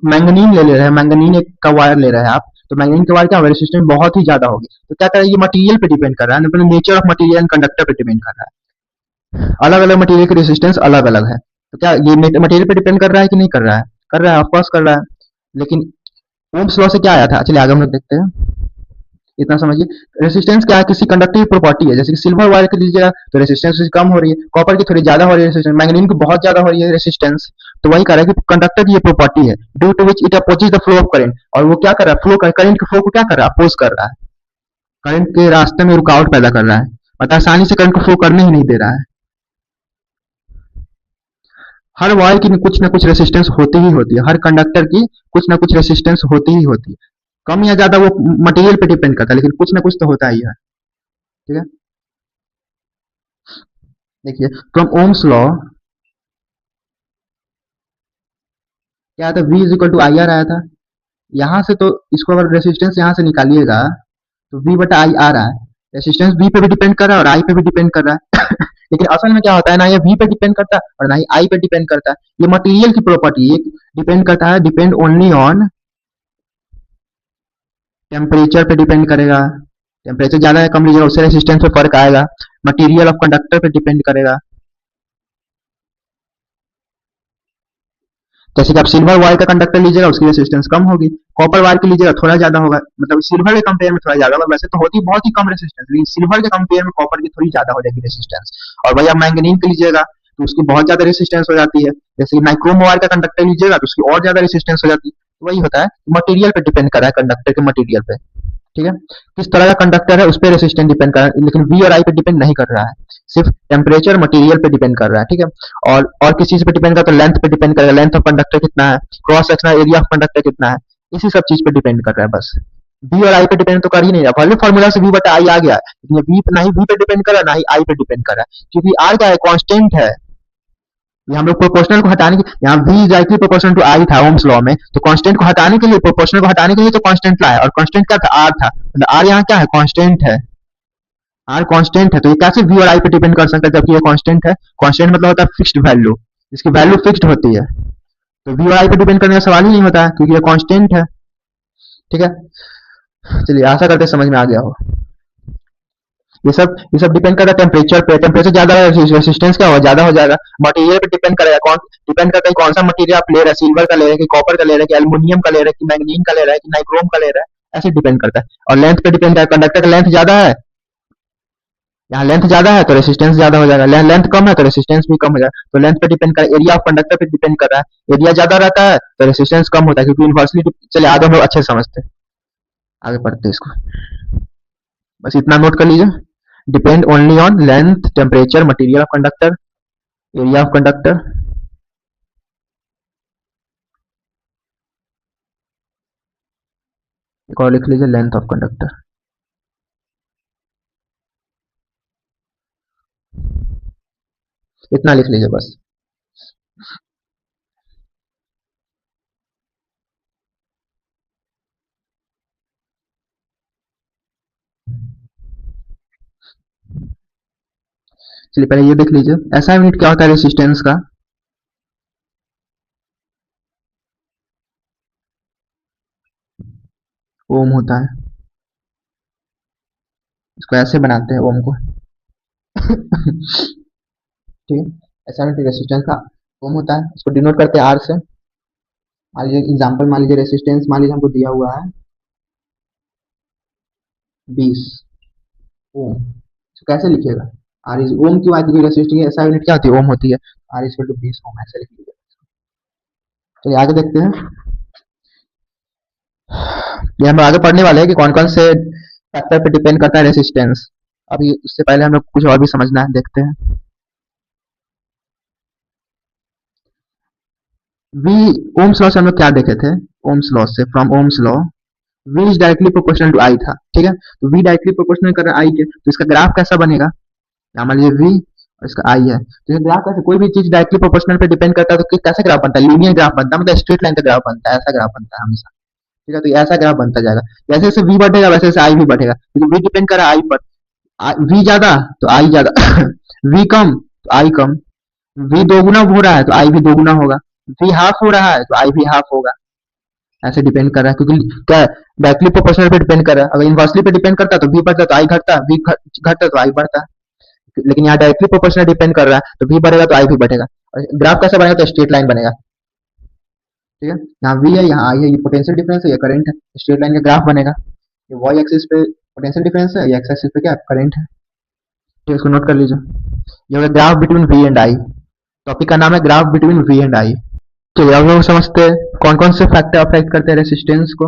[SPEAKER 1] मैंगनीन ले रहे हैं, मैंगनीन एक का वायर ले रहे हैं आप, तो मैंगनीन के वायर क्या होगा, रेसिस्टेंस बहुत ही ज्यादा होगी। तो क्या कर रहा है, ये मटेरियल पे डिपेंड कर रहा है, मतलब nature of material and conductor पे डिपेंड कर रहा है। अलग अलग मटेरियल की रेसिस्टेंस अलग अलग है, तो क्या ये मटेरियल पे डिपेंड कर रहा है कि नहीं कर रहा है, कर रहा है, ऑफकोर्स कर रहा है। लेकिन ओम्स लॉ से क्या आया था, चलिए आगे हम लोग देखते हैं, इतना समझिए। रेसिस्टेंस क्या है, किसी कंडक्टिव प्रॉपर्टी है, जैसे कि सिल्वर वायर के लीजिएगा तो रेसिस्टेंस उसकी कम हो रही है, कॉपर की थोड़ी ज्यादा हो रही है रेसिस्टेंस, मैग्नीशियम की बहुत ज्यादा हो रही है रेसिस्टेंस। तो वही कह रहा है कि कंडक्टर की ये प्रॉपर्टी है due to which it opposes the flow of current, और वो क्या कर रहा है, फ्लो कर करंट के फ्लो को क्या कर रहा है, अपोज कर रहा है, करंट के रास्ते में रुकावट पैदा कर रहा है, मतलब आसानी से करंट को फ्लो करने ही नहीं दे रहा है। हर वायर की कुछ ना कुछ रेसिस्टेंस होती ही होती है, हर कंडक्टर की कुछ ना कुछ रेसिस्टेंस होती ही होती है, कम या ज्यादा वो मटेरियल पे डिपेंड करता है, लेकिन कुछ ना कुछ तो होता ही है। ठीक है, देखिए फ्रॉम ओम्स लॉ क्या था, V is equal to I R आया था, यहाँ से तो इसको अगर रेसिस्टेंस यहाँ से निकालिएगा तो V बटा आई आ रहा है, रेसिस्टेंस V पे भी डिपेंड कर रहा है और I पे भी डिपेंड कर रहा है लेकिन असल में क्या होता है ना, ये V पे डिपेंड करता है और ना ही I पे डिपेंड करता है। ये मटेरियल की प्रॉपर्टी, ये डिपेंड करता है, डिपेंड ओनली ऑन टेम्परेचर पे डिपेंड करेगा, टेम्परेचर ज्यादा है कम लीजिएगा उससे रेसिस्टेंस में फर्क आएगा, मटेरियल ऑफ कंडक्टर पे डिपेंड करेगा। जैसे कि आप सिल्वर वायर का कंडक्टर लीजिएगा उसकी रेसिस्टेंस कम होगी, कॉपर वायर की लीजिएगा थोड़ा ज्यादा होगा, मतलब सिल्वर के कंपेयर में थोड़ा ज्यादा होगा, वैसे तो होती बहुत ही कम रेसिस्टेंस, लेकिन सिल्वर के कंपेयर में कॉपर की थोड़ी ज्यादा हो जाएगी रेसिस्टेंस। और वही आप मैंगनीज की लीजिएगा तो उसकी बहुत ज्यादा रेसिस्टेंस हो जाती है, जैसे नाइक्रोम वायर का कंडक्टर लीजिएगा तो उसकी और ज्यादा रेसिस्टेंस हो जाती है। तो वही होता है, मटेरियल पे डिपेंड कर रहा है, कंडक्टर के मटेरियल पे। ठीक है, किस तरह का कंडक्टर है उस पर रेसिस्टेंस डिपेंड कर रहा है, लेकिन वी और आई पे डिपेंड नहीं कर रहा है, सिर्फ टेम्परेचर मटेरियल पे डिपेंड कर रहा है। ठीक है, और किस चीज पे डिपेंड करता है, लेंथ पे डिपेंड करेगा, लेंथ ऑफ कंडक्टर कितना है, cross sectional area of conductor कितना है, इसी सब चीज पे डिपेंड कर रहा है बस। वी और आई पे डिपेंड तो कर ही नहीं रहा, पहले फॉर्मूला से वी बटा आई आ गया, लेकिन वी ना ही वी पे डिपेंड कर रहा है ना ही आई पे डिपेंड कर रहा है, क्योंकि आर क्या है, कांस्टेंट है। ये हम लोग प्रोपोर्शनल को हटाने के, यहाँ v is directly proportional to I था ओम्स लॉ में, तो कांस्टेंट को हटाने के लिए, प्रोपोर्शनल को हटाने के लिए तो कांस्टेंट लाया, और कांस्टेंट क्या था, आर था, मतलब आर यहाँ क्या है, कांस्टेंट है, आर कांस्टेंट है, तो ये कैसे v और i पे डिपेंड कर सकता है जबकि ये कांस्टेंट है। कांस्टेंट मतलब होता है फिक्स्ड वैल्यू, जिसकी वैल्यू फिक्स्ड होती है, तो v और i पे डिपेंड करने का सवाल ही नहीं होता है क्योंकि ये कांस्टेंट है। ठीक है, चलिए आशा करते समझ में आ गया हो। ये सब डिपेंड करता है टेम्परेचर पे। टेम्परेचर ज्यादा है, रेसिस्टेंस क्या होगा, ज्यादा हो जाएगा। मटेरियल पे डिपेंड करेगा, डिपेंड करता है कौन सा मटेरियल आप ले रहे हैं, सिल्वर का ले रहे हैं कि कॉपर का ले रहे हैं कि एल्यूमिनियम का ले रहे हैं कि मैग्नीशियम का ले रहे हैं कि नाइक्रोम का ले रहे हैं, ऐसे डिपेंड करता है। और लेंथ पे डिपेंड है, कंडक्टर का लेंथ ज्यादा है, यहाँ लेंथ ज्यादा है तो रेसिस्टेंस ज्यादा हो जाएगा, लेंथ कम है तो रेसिस्टेंस भी कम हो जाएगा। तो लेंथ पे डिपेंड कर, एरिया ऑफ कंडक्टर पे डिपेंड कर रहा है। एरिया ज्यादा रहता है तो रेसिस्टेंस कम होता है, क्योंकि इन्वर्सली। चलिए आगे हम लोग अच्छे से समझते हैं, आगे पढ़ते हैं इसको। बस इतना नोट कर लीजिए, depend only on length, temperature, material of conductor, area of conductor. एक और लिख लीजिए, लेंथ ऑफ कंडक्टर। इतना लिख लीजिए बस। चलिए पहले ये देख लीजिए, ऐसा यूनिट क्या होता है रेसिस्टेंस का। ओम होता है, इसको ऐसे बनाते हैं ओम को। ठीक है, ऐसा यूनिट रेसिस्टेंस का ओम होता है, इसको डिनोट करते हैं आर से। मान लीजिए एग्जाम्पल, मान लीजिए रेसिस्टेंस, मान लीजिए हमको दिया हुआ है 20 ओम। तो कैसे लिखिएगा, आर इज ओम की बात की रेसिस्टेंस ऐसा यूनिट क्या होती है, ओम होती है। आर इज इक्वल टू 20 ओम, ऐसे लिख लीजिए। तो आगे देखते हैं, ये हम आगे पढ़ने वाले हैं कि कौन कौन से फैक्टर पे डिपेंड करता है रेसिस्टेंस। अभी उससे पहले हम लोग कुछ और भी समझना है, देखते हैं। वी ओम्स लॉ से हम लोग क्या देखे थे, ओम्स लॉ से, from Ohm's law V is directly proportional to I था। ठीक है, तो V डायरेक्टली प्रोपोर्शनल कर रहा है I के, तो इसका ग्राफ कैसा बनेगा, यहाँ मान लीजिए V और इसका I है, तो ये ग्राफ कैसे, कोई भी चीज डायरेक्टली प्रोपोर्शनल पे डिपेंड करता है तो कैसे ग्राफ बनता है, लीनियर ग्राफ बनता है, मतलब स्ट्रेट लाइन का ग्राफ बनता है, ऐसा ग्राफ बनता है हमेशा। ठीक है, तो ऐसा ग्राफ बनता जाएगा, जैसे जैसे V बढ़ेगा वैसे वैसे I भी बढ़ेगा, क्योंकि V डिपेंड कर रहा है I पर। V ज्यादा तो I ज्यादा, V कम तो I कम, V दोगुना हो रहा है तो I भी दोगुना होगा, V हाफ हो रहा है तो I भी हाफ होगा। ऐसे डिपेंड कर रहा है, क्योंकि क्या डायरेक्टली प्रोपोर्शनल पे डिपेंड कर रहा है। अगर इनवर्सली पे डिपेंड करता तो V बढ़ता तो I घटता, V घटता तो I बढ़ता। लेकिन यहाँ डायरेक्टली प्रोपोर्शनल डिपेंड कर रहा है, तो V बढ़ेगा तो I भी बढ़ेगा। और ग्राफ कैसा बनेगा, तो स्ट्रेट लाइन बनेगा। ठीक है, यहाँ V है, यहाँ I है, ये पोटेंशियल डिफरेंस है, ये करंट है, स्ट्रेट लाइन का ग्राफ बनेगा। ये वाई एक्सिस पे पोटेंशियल डिफरेंस है, ये एक्स एक्सिस पे क्या करंट है। ठीक है, इसको नोट कर लीजिए, ये होगा graph between V and I। Topic का नाम है graph between V and I। चलिए अब लोग समझते हैं कौन कौन से फैक्टर अफेक्ट करते हैं रेसिस्टेंस को।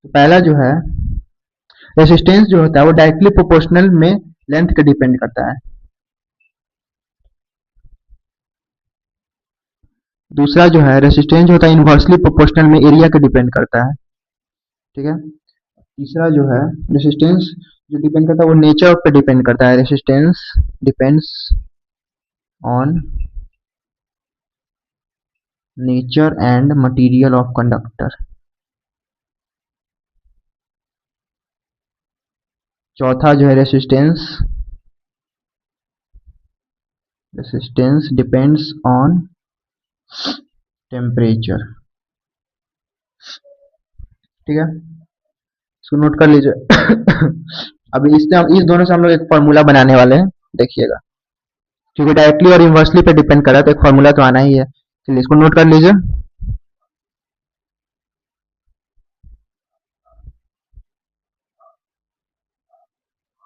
[SPEAKER 1] तो पहला जो है, रेसिस्टेंस जो होता है वो डायरेक्टली प्रोपोर्शनल में लेंथ का डिपेंड करता है। दूसरा जो है, रेसिस्टेंस जो होता है इनवर्सली प्रोपोर्शनल में एरिया का डिपेंड करता है। ठीक है, तीसरा जो है, रेसिस्टेंस जो डिपेंड करता है वो नेचर पे डिपेंड करता है। Resistance depends on nature and material of conductor. चौथा जो है, रेसिस्टेंस डिपेंड्स ऑन टेम्परेचर। ठीक है, इसको नोट कर लीजिए। अभी इस दोनों से हम लोग एक फॉर्मूला बनाने वाले हैं, देखिएगा, क्योंकि डायरेक्टली और इनवर्सली पे डिपेंड कर रहा है तो एक फॉर्मूला तो आना ही है। चलिए इसको नोट कर लीजिए।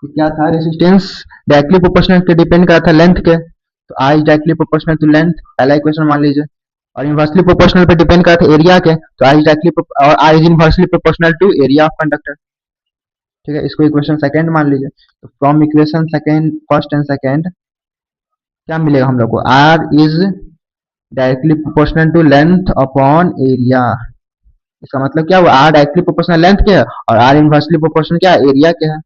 [SPEAKER 1] क्या था, रेसिस्टेंस डायरेक्टली प्रोपोर्शनल पे डिपेंड कर रहा था लेंथ के, तो I directly proportional to length, पहला इक्वेशन मान लीजिए। और इनवर्सली प्रोपोर्शनल पे डिपेंड कर रहा था एरिया के, तो आई डायरेक्टली और I is inversely proportional to area of conductor. ठीक है, इसको इक्वेशन सेकंड मान लीजिए। तो from equation second, first and second क्या मिलेगा हम लोग को, R is directly proportional to length upon area. इसका मतलब क्या हुआ, आर डायरेक्टली प्रोपोर्शनल लेंथ के है और आर इनवर्सली प्रोपोर्शनल क्या है, एरिया के है।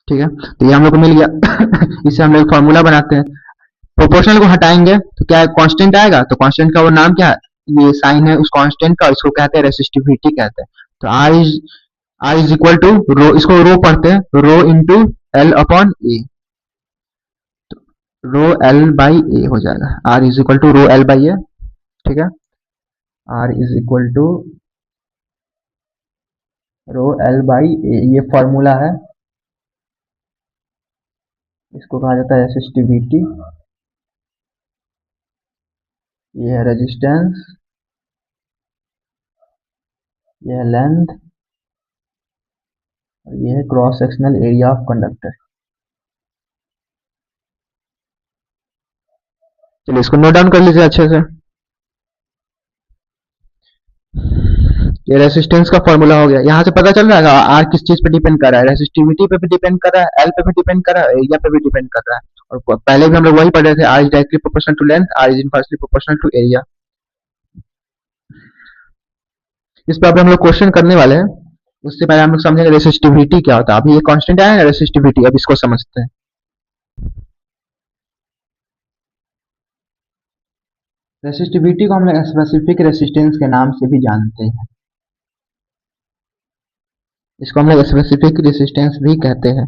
[SPEAKER 1] ठीक है, तो ये हम लोग को मिल गया। इससे हम लोग फॉर्मूला बनाते हैं। प्रोपोर्शनल को हटाएंगे तो क्या कांस्टेंट आएगा, तो कांस्टेंट का वो नाम क्या है, ये साइन है उस कांस्टेंट का, इसको कहते हैं रेसिस्टिविटी कहते हैं। तो I is equal to rho, इसको रो पढ़ते हैं, rho into L upon A, rho L by A हो जाएगा। R is equal to rho L by A. ठीक है, R is equal to rho L by A, ये formula है। इसको कहा जाता है रेसिस्टिविटी। ये है रेजिस्टेंस, ये है लेंथ, और ये है cross sectional area of conductor. चलिए इसको नोट डाउन कर लीजिए अच्छे से। ये रेसिस्टेंस का फॉर्मूला हो गया। यहाँ से पता चल रहा है आर किस चीज पे डिपेंड कर रहा है, रेसिस्टिविटी पे भी डिपेंड कर रहा है, एल पे भी डिपेंड कर रहा है, एरिया पे भी डिपेंड कर रहा है। और पहले भी हम लोग वही पढ़ रहे थे, R is directly proportional to length, R is inversely proportional to area. इस पर अब हम लोग क्वेश्चन करने वाले हैं, उससे पहले हम लोग समझेंगे रेसिस्टिविटी क्या होता है। अभी ये कांस्टेंट आया है रेसिस्टिविटी, अब इसको समझते हैं। रेसिस्टिविटी को हम लोग स्पेसिफिक रेसिस्टेंस के नाम से भी जानते हैं। इसको हम लोग स्पेसिफिक रेसिस्टेंस भी कहते हैं।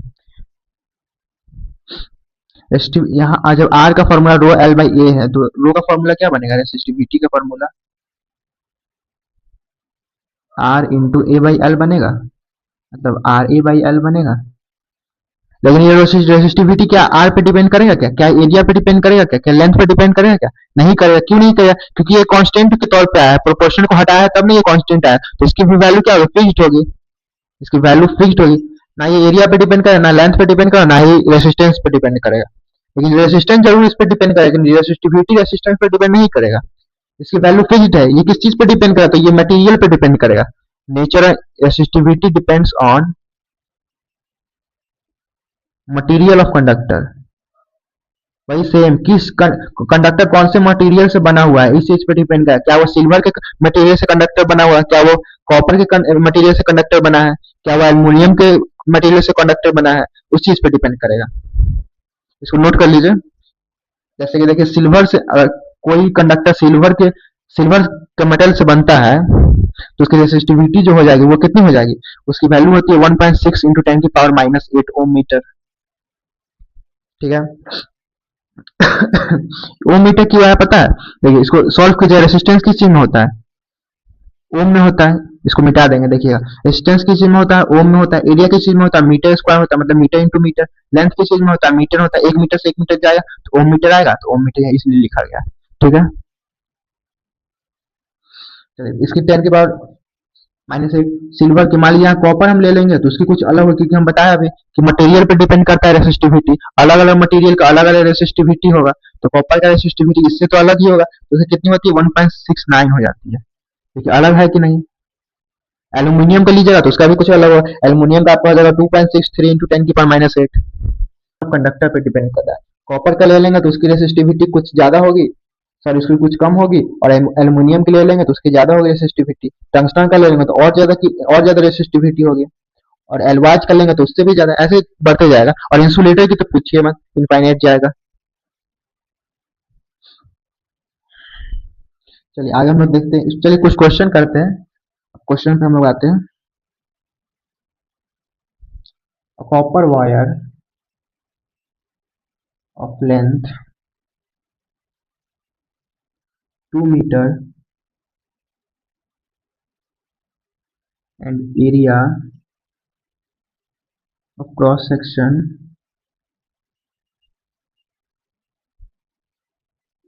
[SPEAKER 1] यहाँ जब आर का formula rho L by A है, तो रो का फॉर्मूला क्या बनेगा, रेसिस्टिविटी का formula R into A by L बनेगा, मतलब आर ए बाई एल बनेगा। लेकिन ये रेसिस्टिविटी क्या आर पे डिपेंड करेगा क्या, क्या एरिया पे डिपेंड करेगा क्या, क्या लेंथ पे डिपेंड करेगा क्या, नहीं करेगा। क्यों नहीं करेगा, क्योंकि ये कांस्टेंट के तौर पे आया है, प्रोपोर्शन को हटाया है तब नहीं ये कांस्टेंट आया, तो इसकी भी वैल्यू क्या होगी, फिक्स्ड होगी। इसकी वैल्यू फिक्स्ड होगी, ना ये एरिया पे डिपेंड करेगा, ना लेंथ पे डिपेंड करेगा, ना ही रेसिस्टेंस पे डिपेंड करेगा। लेकिन रेसिस्टेंस जरूर इस पे डिपेंड करेगा, लेकिन रेसिस्टिविटी रेसिस्टेंस पे डिपेंड नहीं करेगा। इसकी वैल्यू फिक्स्ड है। ये किस चीज पे डिपेंड करेगा, तो ये मटेरियल पे डिपेंड करेगा। Nature resistivity depends on material of conductor. वही सेम, किस कंडक्टर कौन से मटेरियल से बना हुआ है, इस चीज पे डिपेंड है। क्या वो सिल्वर के मटेरियल से कंडक्टर बना हुआ है, क्या वो कॉपर के मटेरियल से कंडक्टर बना है, क्या वो एल्यूमिनियम के मटेरियल से कंडक्टर बना है, उस चीज पे डिपेंड करेगा। इसको नोट कर लीजिए। जैसे कि देखिए सिल्वर से अगर कोई कंडक्टर सिल्वर के मेटल से बनता है, तो उसकी रेसिस्टिविटी जो हो जाएगी वो कितनी हो जाएगी, उसकी वैल्यू होती है 1.6 इंटू 10 की पावर माइनस 8 ओम मीटर। ठीक है। ओम मीटर क्यों आया पता है, देखिए इसको सॉल्व कीजिए। रेसिस्टेंस किस चीज में होता है, ओम में होता है। इसको मिटा देंगे, देखिएगा रेजिस्टेंस किस चीज में होता है, ओम में होता है। एरिया किस चीज में होता है, मीटर स्क्वायर होता है, मतलब मीटर इंटू मीटर। लेंथ किस चीज में होता है, मीटर होता है। 1 मीटर से 1 मीटर जाएगा तो ओम मीटर आएगा, तो ओम मीटर इसलिए लिखा गया। ठीक है। चलिए इसकी 10 की पावर माइनस 8। सिल्वर की मान लीजिए यहाँ कॉपर हम ले लेंगे तो उसकी कुछ अलग होगी, क्योंकि हम बताया अभी कि मटेरियल पे डिपेंड करता है रेसिस्टिविटी। अलग अलग मटेरियल का अलग अलग रेसिस्टिविटी होगा, तो कॉपर का रेसिस्टिविटी इससे तो अलग ही होगा, तो उसे कितनी होती है 1.69 हो जाती है। देखिए अलग है कि नहीं। एल्यूमिनियम का लीजिएगा तो उसका भी कुछ अलग होगा। एल्यूमिनियम का आपका हो जाएगा 2.63 इंटू 10 की पावर माइनस 8। कंडक्टर पे डिपेंड करता है। कॉपर का ले लेंगे तो उसकी रेसिस्टिविटी कुछ ज्यादा होगी, सॉरी उसकी कुछ कम होगी। और एल्यूमिनियम के ले लेंगे तो उसकी ज्यादा होगी रेसिस्टिविटी। टंगस्टन का ले लेंगे तो और ज्यादा रेसिस्टिविटी होगी। और एलवाज कर लेंगे तो उससे भी ज्यादा, ऐसे बढ़ते जाएगा। और इंसुलेटर की तो पूछिए मत, इनफाइनाइट जाएगा। चलिए आगे हम लोग देखते हैं। चलिए कुछ क्वेश्चन करते हैं। क्वेश्चन पे हम लोग आते हैं। Copper wire of length 2 meter and area of cross section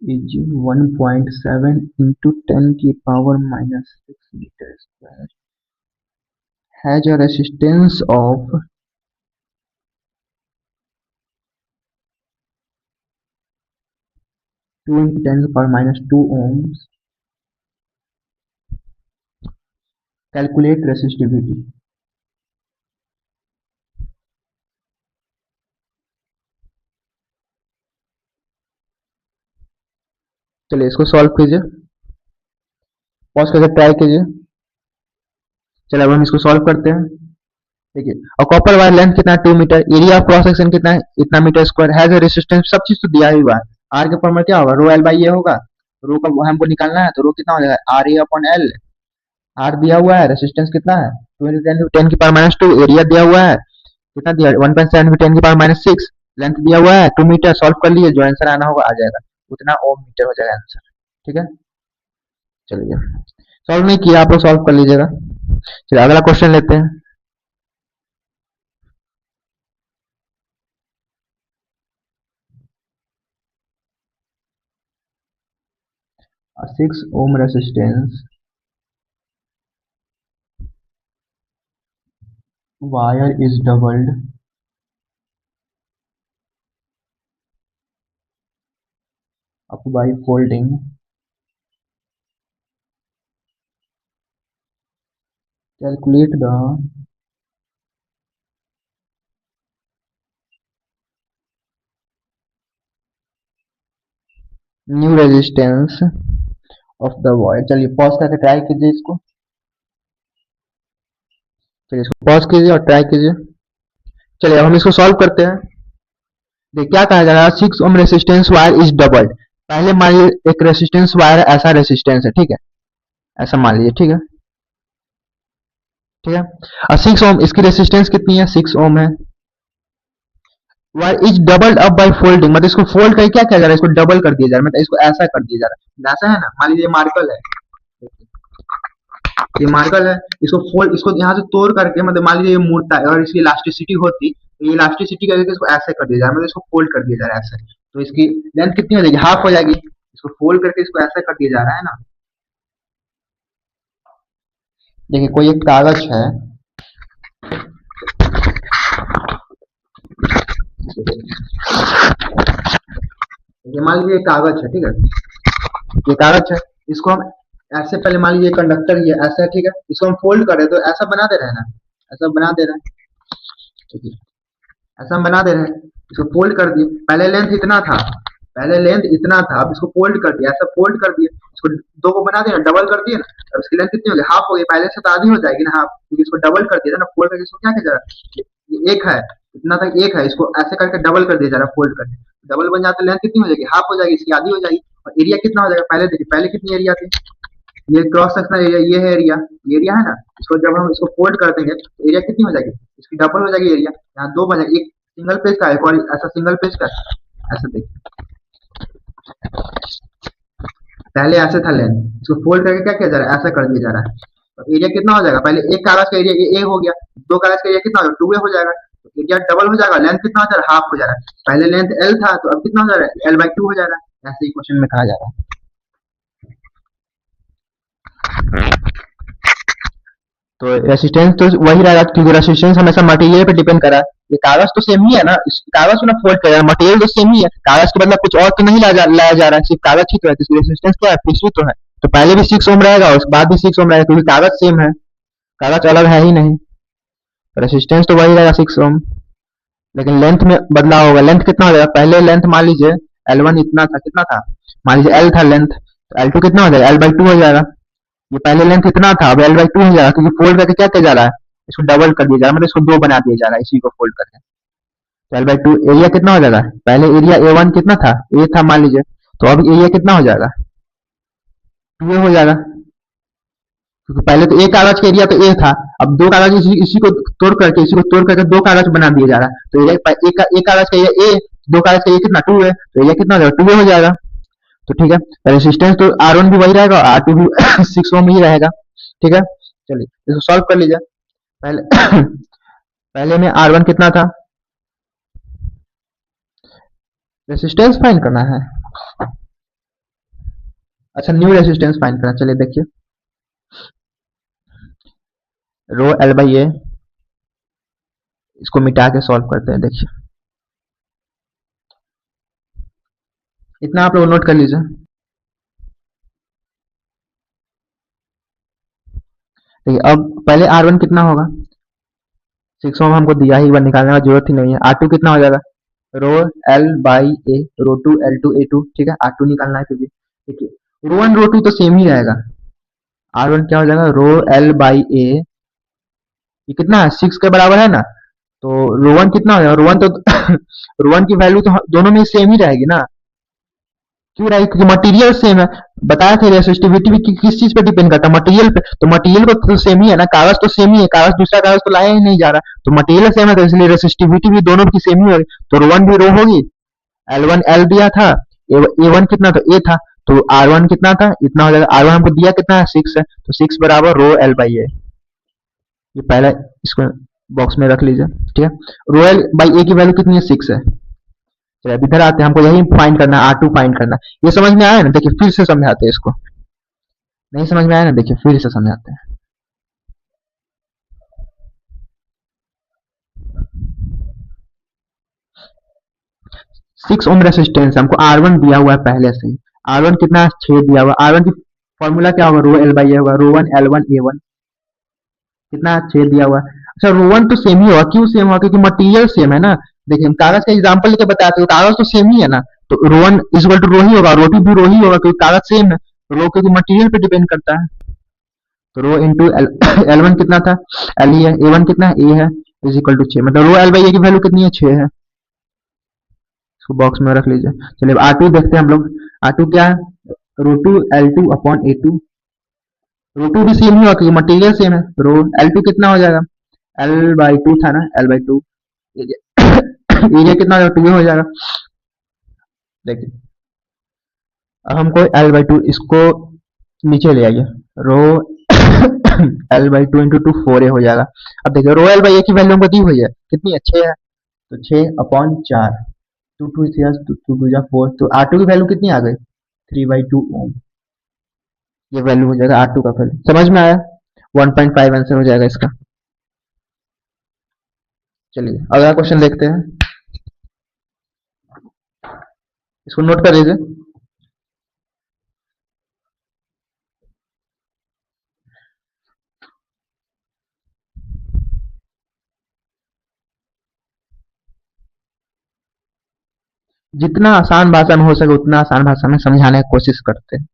[SPEAKER 1] is 1.7 into 10 की power minus 6 meter square, has a resistance of 2 into 10 की power minus 2 ohms. Calculate resistivity. चलिए इसको सॉल्व कीजिए, पॉज करके ट्राई कीजिए। चलिए अब हम इसको सॉल्व करते हैं। देखिए और कॉपर वायर लेंथ कितना है 2 metre, area of cross section कितना है इतना metre square, has a resistance, सब चीज तो दिया ही हुआ है। आर के फॉर्मूला क्या होगा, रो एल बाई ए होगा। रो का हमको निकालना है, तो रो कितना हो जाएगा R A upon L. R दिया हुआ है, रेजिस्टेंस कितना है 2 into 10 की पावर माइनस 2, एरिया दिया हुआ है कितना दिया 1.7 10 की पावर माइनस 6, लेंथ दिया हुआ है 2 मीटर। सॉल्व कर लिए, जो आंसर आना होगा आ जाएगा, उतना ओम मीटर हो जाएगा आंसर। ठीक है। चलिए सॉल्व नहीं किया, आप लोग सॉल्व कर लीजिएगा। चलिए अगला क्वेश्चन लेते हैं। 6 ohm resistance wire is doubled up by folding calculate the new resistance of the wire। चलिए पॉज करके ट्राई कीजिए इसको, चलिए इसको पॉज कीजिए और ट्राई कीजिए। चलिए अब हम इसको सॉल्व करते हैं। देखिए क्या कहा जा रहा है, 6 ओम रेसिस्टेंस वायर इज डबल्ड। पहले मान लीजिए एक रेसिस्टेंस वायर ऐसा रेसिस्टेंस है, ठीक है, ऐसा मान लीजिए, ठीक है, ठीक है। और 6 ओम इसकी रेसिस्टेंस कितनी है, 6 ओम है। Wire is doubled up by folding, मतलब इसको फोल्ड करके क्या किया जा रहा है, इसको डबल कर दिया जा रहा है, मतलब इसको ऐसा कर दिया जा रहा है, ऐसा है ना। मान लीजिए मार्कल है, ये मार्कल है, इसको फोल्ड, इसको यहाँ से तोड़ करके, मतलब मान लीजिए ये मुड़ता है और इसकी इलास्टिसिटी होती, तो ये इलास्टिसिटी करके इसको ऐसे कर दिया जा रहा है, मतलब इसको फोल्ड कर दिया जा रहा है ऐसे, तो इसकी लेंथ कितनी हो जाएगी, हाफ हो जाएगी। इसको फोल्ड करके इसको ऐसे कर दिया जा रहा है ना। देखिए कोई एक कागज है, ये मान लीजिए कागज है, ठीक है, ये कागज है, इसको हम ऐसे पहले मान लीजिए कंडक्टर ये ऐसा है, ठीक है, इसको हम फोल्ड कर रहे हैं, तो ऐसा बना दे रहे हैं ना, ऐसा बना दे रहे हैं, ठीक है, ऐसा हम बना दे रहे हैं, इसको फोल्ड कर दिए। पहले लेंथ इतना था, पहले लेंथ इतना था, अब इसको फोल्ड कर दिया, ऐसा फोल्ड कर दिया, इसको दो को बना दिया, डबल कर दिया ना, अब इसकी लेंथ कितनी हो गई, हाफ हो गई, पहले से तो आधी हो जाएगी ना हाफ, क्योंकि इसको डबल कर दिया ना, फोल्ड करके इसको क्या किया जा रहा है, ये एक है, इतना तक एक है, इसको ऐसे करके डबल कर दिया जा रहा है, फोल्ड करके डबल बन जाता है, लेंथ कितनी हो जाएगी, हाफ हो जाएगी, इसकी आधी हो जाएगी। और एरिया कितना हो जाएगा, पहले देखिए पहले कितनी एरिया थी, ये क्रॉस सेक्शनल एरिया, ये है एरिया, ये एरिया है ना, इसको जब हम इसको फोल्ड कर देंगे तो एरिया कितनी हो जाएगी, इसकी डबल हो जाएगी एरिया, यहाँ दो बन जाएगी, एक सिंगल पेज का, एक और ऐसा सिंगल पेज का, ऐसा देखिए पहले ऐसे था लेंथ, इसको फोल्ड करके क्या किया जा रहा है, ऐसा कर दिया जा रहा है, तो एरिया कितना हो जाएगा, पहले एक कागज का एरिया ए हो गया, दो कागज का एरिया कितना हो जाएगा, 2a हो जाएगा, तो एरिया डबल हो जाएगा, लेंथ कितना हो जा रहा है, हाफ हो जा रहा है, पहले लेंथ एल था तो अब कितना हो जा रहा है, l/2 हो जा रहा है, ऐसे ही क्वेश्चन में कहा जा रहा है। तो रेसिस्टेंस तो वही रहेगा, क्योंकि रेसिस्टेंस हमेशा मटेरियल पे डिपेंड कर रहा है, ये कागज तो सेम ही है ना, इस कागज को ना फोल्ड कर रहा है, मटेरियल तो सेम ही है, कागज के बदला कुछ और तो नहीं लाया जा रहा है, सिर्फ कागज ही तो है, तो इसकी रेसिस्टेंस क्या है, फिक्स ही तो है, तो पहले भी 6 ओम रहेगा और उसके बाद भी 6 ओम रहेगा, क्योंकि कागज सेम है, कागज अलग है ही नहीं, रेसिस्टेंस तो वही रहेगा 6 ओम, लेकिन लेंथ में बदलाव होगा। लेंथ कितना हो जाएगा, पहले लेंथ मान लीजिए L1 इतना था, कितना था, मान लीजिए L था लेंथ, तो L2 कितना हो जाएगा, L/2 हो जाएगा, ये पहले लेंथ इतना था, अब L/2 हो जाएगा, क्योंकि फोल्ड करके क्या किया जा रहा है, इसको डबल कर दिया जा रहा है, मतलब इसको दो बना दिया जा रहा है, इसी को फोल्ड करके, तो L/2 एरिया कितना हो जाएगा, पहले एरिया A1 कितना था, A था मान लीजिए, तो अब एरिया कितना हो जाएगा, 2A हो जाएगा, क्योंकि पहले तो एक कागज का एरिया तो ए था, अब दो कागज इसी को तोड़ करके दो कागज बना दिया जा रहा है, तो एरिया एक कागज का एरिया ए, दो कागज का एरिया कितना 2 है, तो एरिया कितना हो जाएगा, 2 हो जाएगा। तो ठीक है, रेसिस्टेंस तो R1 भी वही रहेगा, R2 भी 6 ओम ही रहेगा, ठीक है। चलिए इसको सॉल्व कर लीजिए। पहले पहले में R1 कितना था, रेसिस्टेंस फाइंड करना है, अच्छा न्यू रेसिस्टेंस फाइंड करना, चलिए देखिए रो L/A, इसको मिटा के सॉल्व करते हैं। देखिए इतना आप लोग नोट कर लीजिए। देखिए अब पहले R1 कितना होगा, 6 ओम हमको दिया ही, निकालने की जरूरत ही नहीं है। R2 कितना हो जाएगा, रो L/A, रो 2 L2 A2, ठीक है, R2 निकालना है, क्योंकि देखिए रो 1 रो 2 तो सेम ही रहेगा, R1 क्या हो जाएगा, रो L/A, ये कितना है 6 के बराबर है ना, तो रो 1 कितना हो जाएगा, रो 1 तो रो 1 की वैल्यू तो दोनों में सेम ही रहेगी ना, क्यों रहेगी, क्योंकि मटेरियल सेम है, बताया था रेसिस्टिविटी भी किस चीज पे डिपेंड करता है, मटेरियल पे, तो मटेरियल को तो सेम ही है ना, कागज तो सेम ही है, कागज दूसरा कागज तो लाया ही नहीं जा रहा, तो मटेरियल सेम है, तो इसलिए रेसिस्टिविटी भी दोनों की सेम ही होगी, तो रो 1 भी रो होगी, L1 L दिया था, A1 कितना, तो A था, तो R1 कितना था, इतना हो जाएगा। R1 हमको दिया कितना है, 6 है, तो 6 बराबर रो एल बाई ए। ये पहला इसको बॉक्स में रख लीजिए, ठीक है। रो एल बाई ए की वैल्यू कितनी है, 6 है। चलिए अब इधर आते हैं, हमको यही फाइंड करना है, R2 फाइंड करना है। ये समझ में आया ना, देखिए फिर से समझाते हैं इसको। नहीं समझ में आया ना, देखिए फिर से समझाते हैं। 6 ओम रेसिस्टेंस, हमको R1 दिया हुआ है पहले से ही। R1 कितना है, 6 दिया हुआ है। R1 की फॉर्मूला क्या होगा, रो एल बाई ए होगा, रो वन एल वन ए वन, कितना है, 6 दिया हुआ है। अच्छा रो वन तो सेम ही होगा, क्यों सेम होगा, क्योंकि मटेरियल सेम है ना। देखिए हम कागज का एग्जांपल लेके बताते हो, कागज तो सेम ही है ना, तो रो वन इक्वल टू रो ही होगा, रो टू भी रो ही होगा, क्योंकि कागज सेम है। रो क्योंकि मटेरियल पे डिपेंड करता है, तो रो इंटू एल, एल वन कितना था, एल ही है, ए वन कितना है, ए है, इज इक्वल टू 6, मतलब रो एल बाई ए की वैल्यू कितनी है, 6 है। इसको बॉक्स में रख लीजिए। चलिए अब R2 देखते हैं हम लोग। R2 क्या है, rho two L two upon A two. Rho two भी सेम ही होगा क्योंकि मटेरियल सेम है। रो एल टू कितना हो जाएगा, एल बाई टू था ना, एल बाई टू, एरिया कितना हो जाएगा, 2 हो जाएगा। देखिए अब हमको एल बाई टू, इसको नीचे ले आइए, रो L by two into two 4 हो जाएगा। अब देखिए रो एल बाई ए की वैल्यू हमको दी हुई है कितनी है, 6 है, तो 6/4, टू टू टू टू जा 4, तो R2 की वैल्यू कितनी आ गई, 3/2 ओम। ये वैल्यू हो जाएगा R2 का वैल्यू, समझ में आया। 1.5 आंसर हो जाएगा इसका। चलिए अगला क्वेश्चन देखते हैं, इसको नोट कर लीजिए। जितना आसान भाषा में हो सके उतना आसान भाषा में समझाने की कोशिश करते हैं।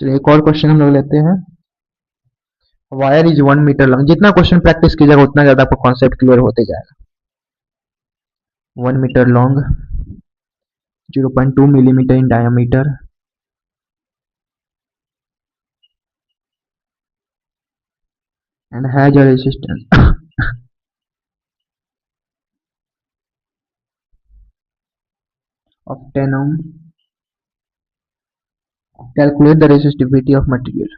[SPEAKER 1] चलिए एक और क्वेश्चन हम लोग लेते हैं। वायर इज 1 मीटर लॉन्ग, जितना क्वेश्चन प्रैक्टिस कीजिएगा उतना ज्यादा आपको कॉन्सेप्ट क्लियर होते जाएगा। 1 metre long, 0.2 millimetre in diameter, and has a resistance of 10 ohm. Calculate the resistivity of material.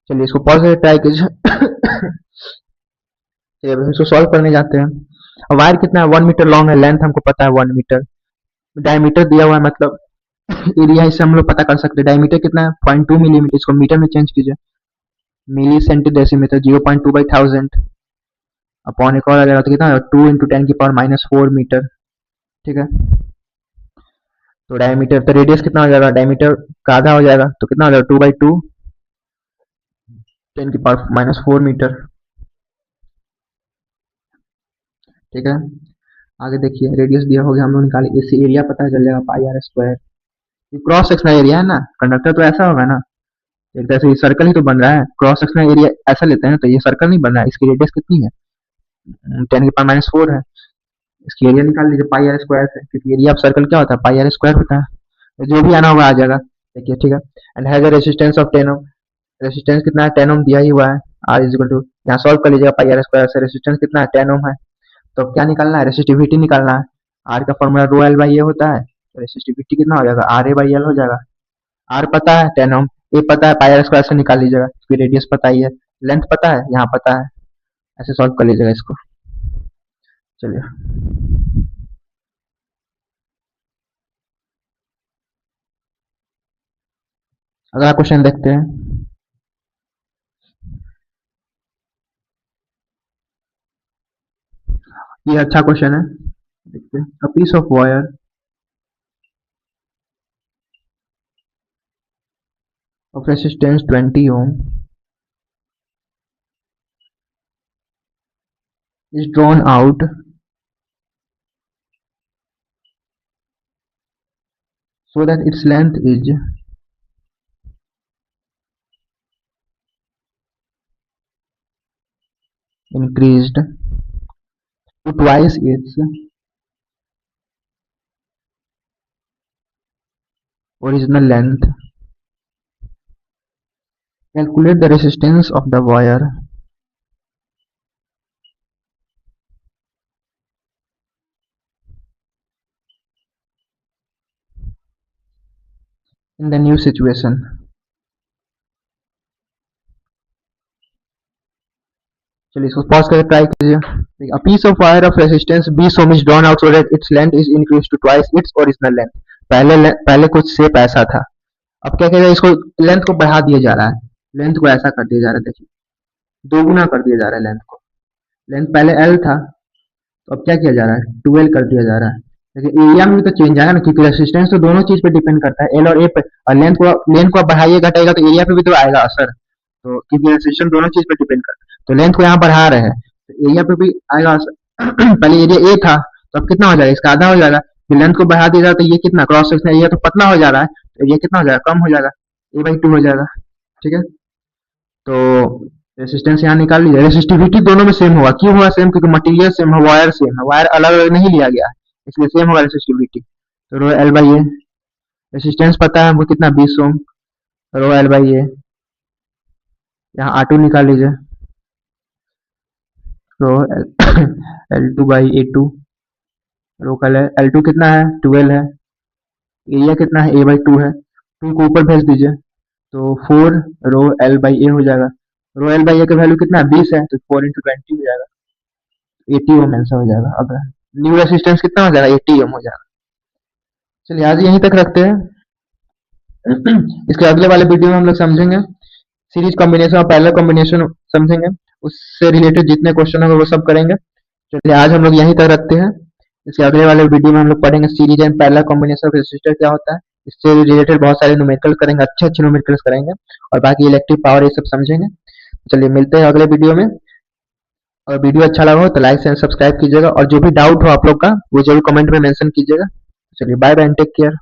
[SPEAKER 1] चलिए इसको पॉज करके ट्राई कीजिए। चलिए अब हम इसको सॉल्व करने जाते हैं। वायर कितना है, 1 मीटर लॉन्ग है, लेंथ हमको पता है 1 मीटर, डायमीटर दिया हुआ है, मतलब एरिया इससे हम लोग पता कर सकते हैं। डायमीटर कितना है, 0.2 मिलीमीटर, इसको मीटर में चेंज कीजिए, मिली सेंटी डेसीमीटर, 0.2/1000 अपॉन एक और आ जाएगा, तो कितना, 2 × 10⁻⁴ मीटर, ठीक है। तो डायमीटर, तो रेडियस कितना हो जाएगा, डायमीटर का आधा हो जाएगा, तो कितना हो जाएगा, 2/2 10⁻⁴ मीटर, ठीक है। आगे देखिए रेडियस दिया हो गया, हम लोग निकाले, इससे एरिया पता चल जाएगा, पाई आर स्क्वायर। ये क्रॉस सेक्शनल एरिया है ना, कंडक्टर तो ऐसा होगा ना, एक तरह से ये सर्कल ही तो बन रहा है, क्रॉस सेक्शनल एरिया ऐसा लेते हैं तो ये सर्कल नहीं बन रहा है। इसकी रेडियस कितनी है, 10⁻⁴ है। इसकी एरिया निकाल लीजिए पाई आर स्क्वायर से, क्योंकि एरिया ऑफ सर्कल क्या होता है, पाई आर स्क्वायर होता है, तो जो भी आना होगा आ जाएगा। देखिए ठीक है। And has a resistance of 10 ohm, resistance कितना है, 10 ओम दिया ही हुआ है। आर इज इक्वल टू, यहाँ सॉल्व कर लीजिएगा, पाई आर स्क्वायर से रेसिस्टेंस कितना है, 10 ओम है, तो क्या निकालना है, रेसिस्टिविटी निकालना है। आर का फॉर्मूला रो एल बाई ए होता है, तो रेसिस्टिविटी कितना हो जाएगा, आर ए बाई एल हो जाएगा। आर पता है 10 ओम, ए पता है, पाई आर स्क्वायर से निकाल लीजिएगा, फिर रेडियस पता ही है, लेंथ पता है, यहाँ पता है, ऐसे सॉल्व कर लीजिएगा इसको। चलिए अगला क्वेश्चन देखते हैं। ये अच्छा क्वेश्चन है, देखते हैं। A piece of wire of resistance 20 ohm is drawn out so that its length is increased to twice its original length Calculate the resistance of the wire in the new situation. चलिए इसको pause करके try कीजिए. A piece of wire of resistance B so is drawn out so that its length is increased to twice its original length. पहले कुछ shape ऐसा था. अब क्या कहेगा, इसको लेंथ को बढ़ा दिया जा रहा है. लेंथ को ऐसा कर दिया जा रहा है, देखिए दोगुना कर दिया जा रहा है लेंथ को. लेंथ पहले L था, तो अब क्या किया जा रहा है, 12 कर दिया जा रहा है. लेकिन एरिया में भी तो चेंज आएगा ना, क्योंकि रेसिस्टेंस तो दोनों चीज पे डिपेंड करता है, एल और ए पे. और लेंथ को आप बढ़ाइए घटाइएगा तो एरिया पे भी तो आएगा असर. तो क्योंकि रेसिस्टेंस दोनों चीज पे डिपेंड करता है, तो लेंथ को यहाँ बढ़ा रहे हैं तो एरिया पे भी आएगा असर. पहले एरिया ए था, तो अब कितना हो जाएगा, इसका आधा हो जाएगा. फिर लेंथ को बढ़ा दिया जाए तो ये कितना, क्रॉस सेक्शन एरिया तो पतला हो जा रहा है, तो एरिया कितना हो जाएगा, कम हो जाएगा, A/2 हो जाएगा. ठीक है, तो रेसिस्टेंस यहाँ निकाल लीजिए. रेसिस्टिविटी दोनों में सेम होगा. क्यों होगा सेम, क्योंकि मटेरियल सेम है, वायर सेम है, वायर अलग अलग नहीं लिया गया है, इसलिए सेम होगा रेसिस्टिविटी. तो रो एल बाई ए. रेसिस्टेंस पता है हमको कितना, 20 ओम. रो एल बाई ए. यहाँ R2 निकाल लीजिए. Rho L two by A two. Rho का एल टू कितना है, 12 है. एरिया कितना है, A/2 है. 2 को ऊपर भेज दीजिए, तो 4 रो एल बाई ए हो जाएगा. रो एल बाई ए का वैल्यू कितना है, 20 है, तो 4 इंटू 20 हो जाएगा, 80 ओम आंसर हो जाएगा. अब न्यू रेसिस्टेंस कितना हो जाएगा, 80 ओम हो जाएगा. चलिए आज यहीं तक रखते हैं. इसके अगले वाले वीडियो में हम लोग समझेंगे सीरीज कॉम्बिनेशन और पैरेलल कॉम्बिनेशन समझेंगे. उससे रिलेटेड जितने क्वेश्चन होंगे वो सब करेंगे. चलिए आज हम लोग यहीं तक रखते हैं. इसके अगले वाले वीडियो में हम लोग पढ़ेंगे series and parallel combination of resistor क्या होता है. इससे रिलेटेड बहुत सारे न्यूमेरिकल करेंगे, अच्छे अच्छे न्यूमेरिकल्स करेंगे, और बाकी इलेक्ट्रिक पावर ये सब समझेंगे. चलिए मिलते हैं अगले वीडियो में. अगर वीडियो अच्छा लगा हो तो लाइक एंड सब्सक्राइब कीजिएगा, और जो भी डाउट हो आप लोग का वो जरूर कमेंट में मेंशन कीजिएगा. चलिए bye bye and take care.